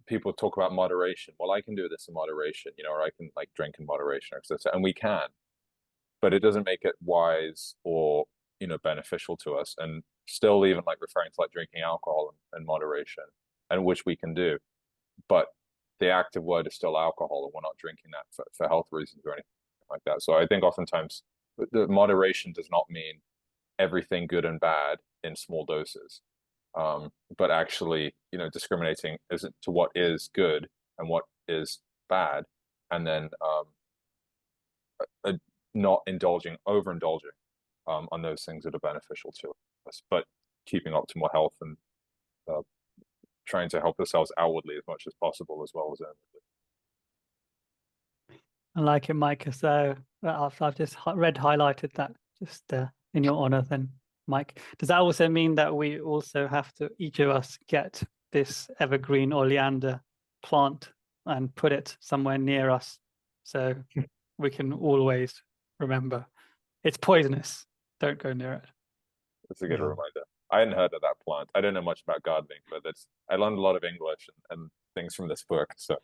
people talk about moderation. Well, I can do this in moderation, or I can drink in moderation, etc. And we can, but it doesn't make it wise or beneficial to us. And still, even referring to drinking alcohol in moderation, and which we can do, but the active word is still alcohol, and we're not drinking that for health reasons or anything like that. So I think oftentimes the moderation does not mean everything good and bad in small doses, but actually, discriminating to what is good and what is bad, and then not overindulging on those things that are beneficial to us, but keeping optimal health and trying to help ourselves outwardly as much as possible, as well as inwardly. I like it, Mike. So I've just highlighted that just in your honor then, Mike. Does that also mean that we also have to, each of us, get this evergreen oleander plant and put it somewhere near us so we can always remember it's poisonous, don't go near it? That's a good reminder. I hadn't heard of that plant. I don't know much about gardening, but I learned a lot of English and things from this book. So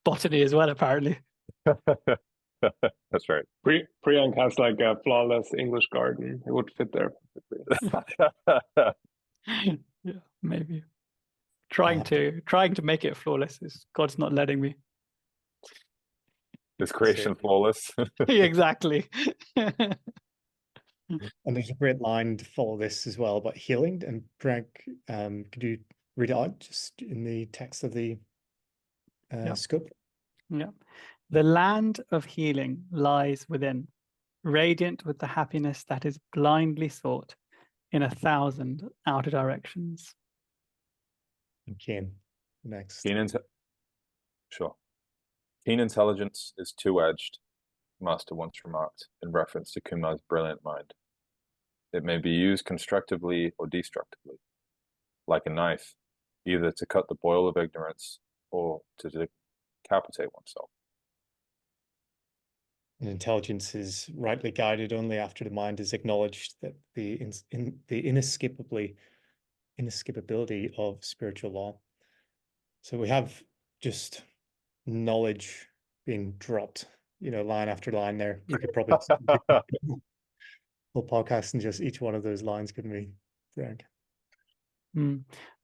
botany as well, apparently. That's right. Priyank has a flawless English garden. It would fit there perfectly. Yeah, maybe. Trying to make it flawless is God's not letting me. Is creation flawless? Exactly. And there's a great line to follow this as well about healing. And Frank, could you read it out just in the text of the scope? Yeah. The land of healing lies within, radiant with the happiness that is blindly sought in 1,000 outer directions. Okay, next. Sure. Keen intelligence is two-edged, Master once remarked in reference to Kumar's brilliant mind. It may be used constructively or destructively, like a knife, either to cut the boil of ignorance or to decapitate oneself. And intelligence is rightly guided only after the mind is acknowledged that the inescapability of spiritual law. So we have just knowledge being dropped, line after line there. You could probably whole podcast and just each one of those lines could be Frank.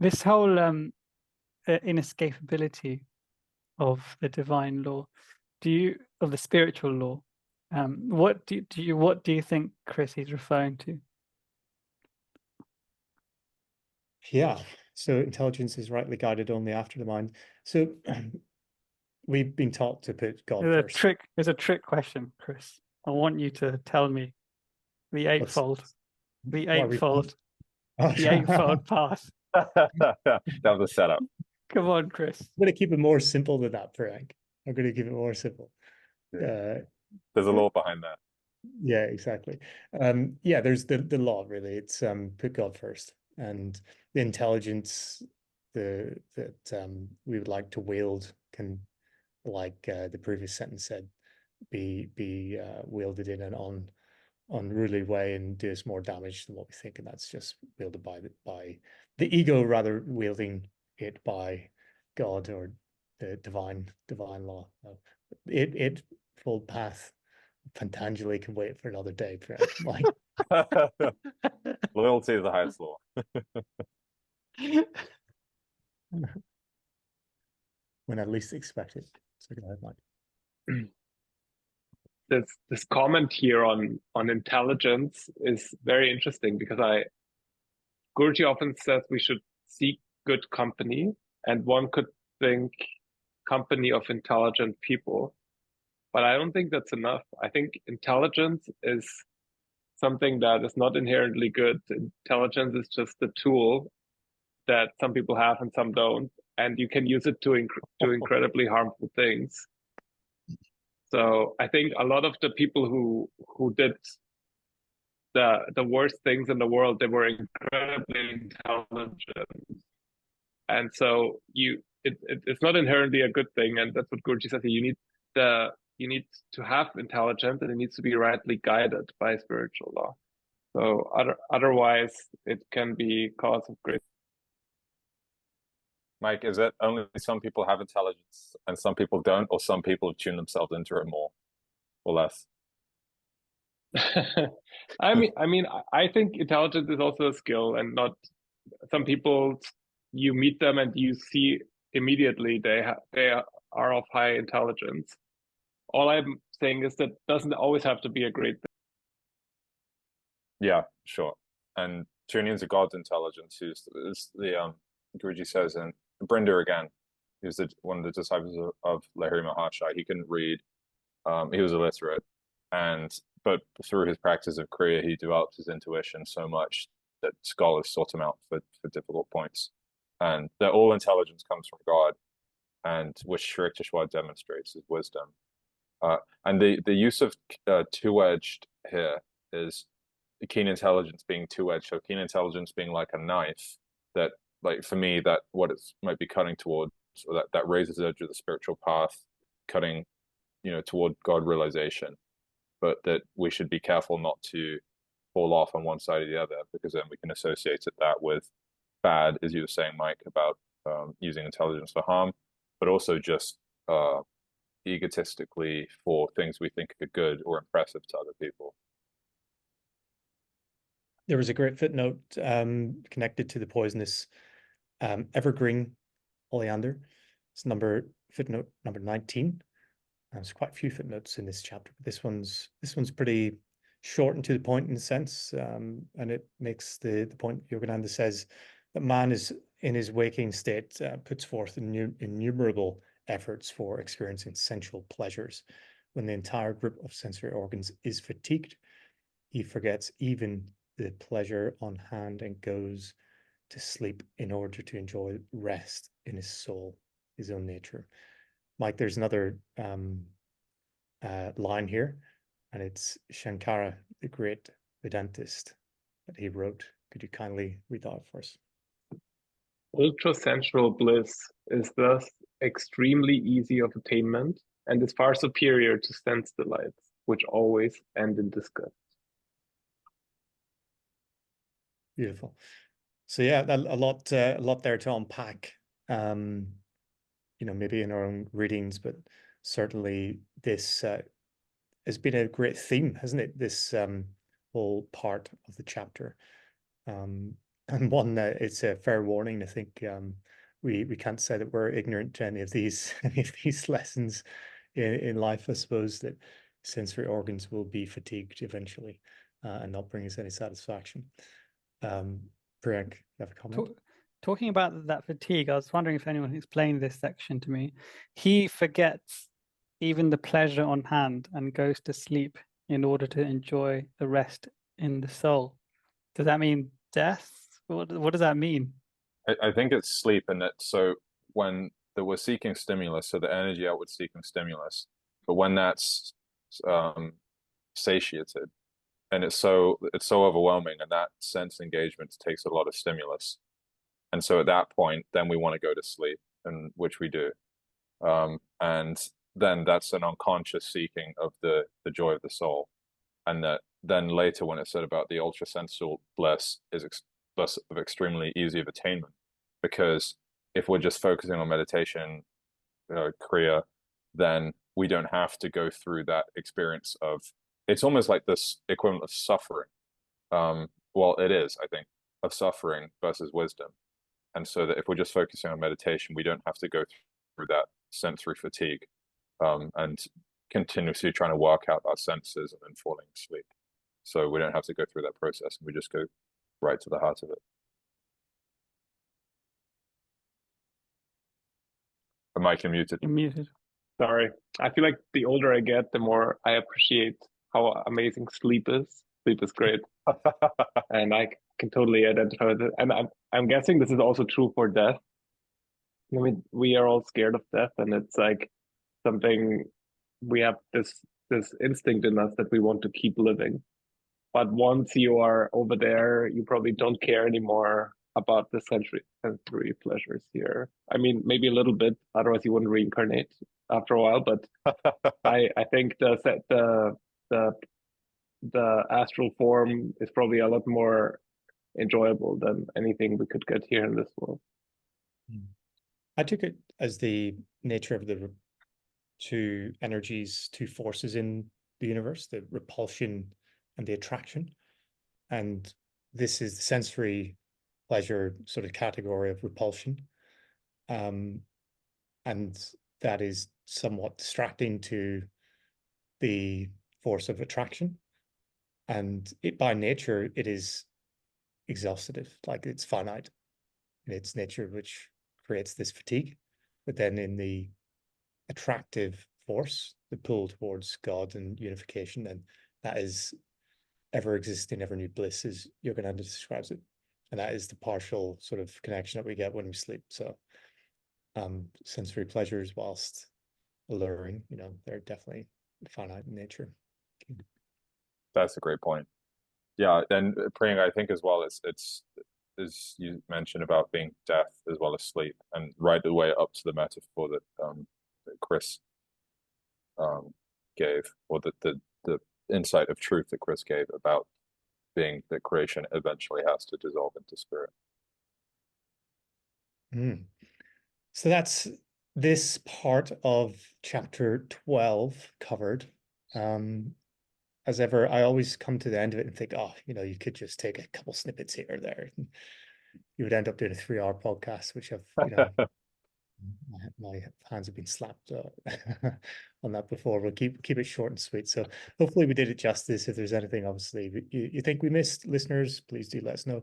This whole inescapability of the divine law, of the spiritual law, what do you think, Chris, he's referring to? Yeah, so intelligence is rightly guided only after the mind. So we've been taught to put God first. There's a trick question, Chris. I want you to tell me the eightfold path. That was the setup. Come on, Chris. I'm going to keep it more simple than that, Frank. I'm going to keep it more simple. There's a law behind that. Yeah, exactly. Yeah, there's the law, really. It's put God first, and the intelligence that we would like to wield can, like the previous sentence said, be wielded in an unruly way and do us more damage than what we think, and that's just wielded by the ego, rather wielding it by God or the divine law. It full path Pantangeli can wait for another day, Mike. Loyalty is the highest law. When I least expect it. So go ahead, Mike. This comment here on intelligence is very interesting because Guruji often says we should seek good company, and one could think company of intelligent people. But I don't think that's enough. I think intelligence is something that is not inherently good. Intelligence is just the tool that some people have and some don't, and you can use it to do incredibly harmful things. So I think a lot of the people who did the worst things in the world, they were incredibly intelligent, and so it's not inherently a good thing. And that's what Guruji says. You need to have intelligence, and it needs to be rightly guided by spiritual law. So otherwise, it can be cause of great. Mike, is it only some people have intelligence and some people don't, or some people have tuned themselves into it more or less? I mean, I think intelligence is also a skill, and not some people. You meet them and you see immediately they are of high intelligence. All I'm saying is that doesn't always have to be a great thing. Yeah, sure. And tuning into God's intelligence is the Guruji says, and Brinda again, who's one of the disciples of Lahiri Mahashai. He couldn't read. He was illiterate, but through his practice of Kriya, he developed his intuition so much that scholars sought him out for difficult points, and that all intelligence comes from God, and which Sri Yukteswar demonstrates his wisdom. And the use of two-edged here is the keen intelligence being two-edged. So keen intelligence being like a knife that, like for me, that what it might be cutting towards, or that raises the edge of the spiritual path, cutting, toward God realization. But that we should be careful not to fall off on one side or the other, because then we can associate that with bad, as you were saying, Mike, about using intelligence for harm, but also just egotistically for things we think are good or impressive to other people. There was a great footnote connected to the poisonous evergreen oleander. It's footnote number 19. There's quite a few footnotes in this chapter, but this one's pretty short and to the point in a sense, and it makes the point Yogananda says that man is in his waking state puts forth innumerable efforts for experiencing sensual pleasures. When the entire group of sensory organs is fatigued, he forgets even the pleasure on hand and goes to sleep in order to enjoy rest in his soul, his own nature. Mike, there's another line here, and it's Shankara, the great Vedantist, that he wrote. Could you kindly read that for us? Ultra-sensual bliss is thus extremely easy of attainment and is far superior to sense delights, which always end in disgust. Beautiful. So yeah, a lot there to unpack. Maybe in our own readings, but certainly this has been a great theme, hasn't it? This whole part of the chapter, and one that it's a fair warning. I think we can't say that we're ignorant to any of these lessons in life. I suppose that sensory organs will be fatigued eventually and not bring us any satisfaction. Priyank, you have a comment? Talking about that fatigue, I was wondering if anyone explained this section to me. He forgets even the pleasure on hand and goes to sleep in order to enjoy the rest in the soul. Does that mean death? What does that mean? I think it's sleep, and that so when we're seeking stimulus, so the energy outward seeking stimulus, but when that's satiated, and it's so overwhelming, and that sense engagement takes a lot of stimulus, and so at that point, then we want to go to sleep, and which we do, and then that's an unconscious seeking of the joy of the soul, and that then later when it's said about the ultra sensual bliss is bliss of extremely easy of attainment, because if we're just focusing on meditation, Kriya, then we don't have to go through that experience of, it's almost like this equivalent of suffering. Well, it is, I think, of suffering versus wisdom. And so that if we're just focusing on meditation, we don't have to go through that sensory fatigue, and continuously trying to work out our senses and then falling asleep. So we don't have to go through that process, and we just go right to the heart of it. Mike, you're muted. You're muted. Sorry. I feel like the older I get, the more I appreciate how amazing sleep is. Sleep is great. And I can totally identify with it. And I'm guessing this is also true for death. I mean, we are all scared of death, and it's like something, we have this instinct in us that we want to keep living. But once you are over there, you probably don't care anymore about the sensory pleasures here. I mean, maybe a little bit, otherwise you wouldn't reincarnate after a while. But I think the astral form is probably a lot more enjoyable than anything we could get here in this world. I took it as the nature of the two energies, two forces in the universe, the repulsion and the attraction. And this is the sensory pleasure sort of category of repulsion. And that is somewhat distracting to the force of attraction. And it by nature, it is exhaustive, like it's finite in its nature, which creates this fatigue. But then in the attractive force, the pull towards God and unification, and that is ever existing, ever new bliss, as Yogananda describes it. And that is the partial sort of connection that we get when we sleep. So sensory pleasures, whilst alluring, they're definitely finite in nature. That's a great point. Yeah, and praying, I think as well, it's as you mentioned about being death as well as sleep, and right the way up to the metaphor that Chris gave, or the insight of truth that Chris gave about being that creation eventually has to dissolve into spirit. So that's this part of chapter 12 covered. As ever, I always come to the end of it and think, you could just take a couple snippets here or there. You would end up doing a 3-hour podcast, which I've, my hands have been slapped on that before. We'll keep it short and sweet. So hopefully we did it justice. If there's anything, obviously, you think we missed, listeners, please do let us know.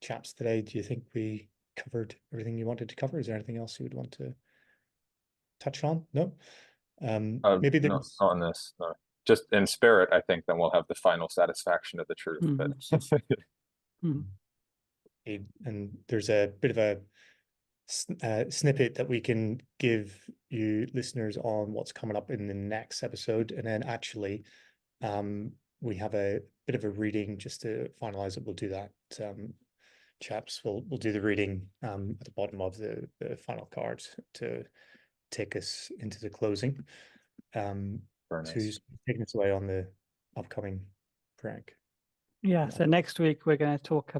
Chaps, today, do you think we covered everything you wanted to cover? Is there anything else you would want to touch on? No? Maybe there's... not on this, no. Just in spirit, I think then we'll have the final satisfaction of the truth. And there's a bit of a snippet that we can give you listeners on what's coming up in the next episode. And then actually, we have a bit of a reading just to finalize it. We'll do that. Chaps, we'll do the reading at the bottom of the final cards to take us into the closing. Who's taking us away on the upcoming prank? Yeah, so next week we're going to talk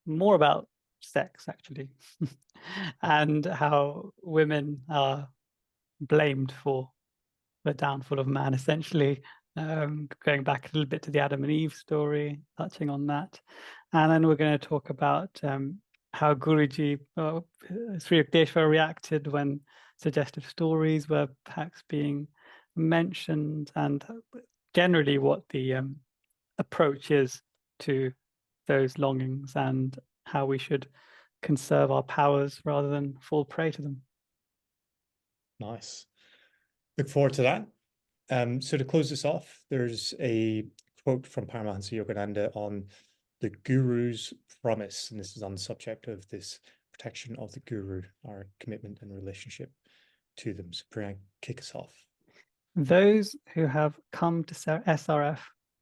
more about sex, actually, and how women are blamed for the downfall of man, essentially. Going back a little bit to the Adam and Eve story, touching on that. And then we're going to talk about how Guruji, Sri Yukteswar, reacted when suggestive stories were perhaps being mentioned, and generally what the approach is to those longings and how we should conserve our powers rather than fall prey to them. Nice. Look forward to that. So to close this off, there's a quote from Paramahansa Yogananda on the Guru's promise, and this is on the subject of this protection of the Guru, our commitment and relationship to them. So Priyank, kick us off. Those who have come to SRF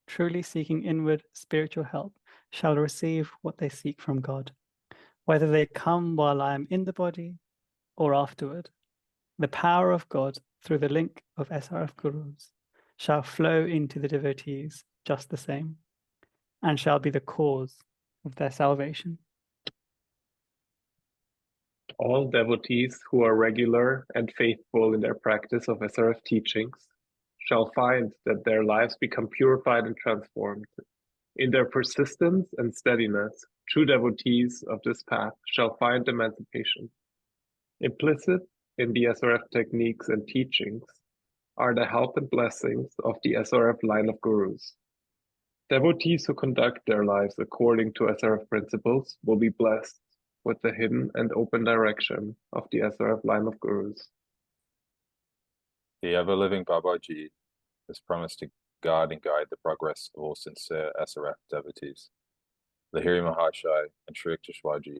truly seeking inward spiritual help shall receive what they seek from God, whether they come while I am in the body or afterward. The power of God through the link of SRF Gurus shall flow into the devotees just the same, and shall be the cause of their salvation. All devotees who are regular and faithful in their practice of SRF teachings shall find that their lives become purified and transformed. In their persistence and steadiness, true devotees of this path shall find emancipation. Implicit in the SRF techniques and teachings are the help and blessings of the SRF line of gurus. Devotees who conduct their lives according to SRF principles will be blessed with the hidden and open direction of the SRF line of gurus. The ever-living Babaji has promised to guard and guide the progress of all sincere SRF devotees. Lahiri Mahashai and Sri Yukteswarji,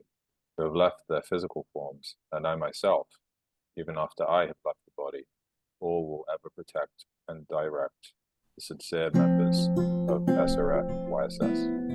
who have left their physical forms, and I myself, even after I have left the body, all will ever protect and direct the sincere members of SRF YSS.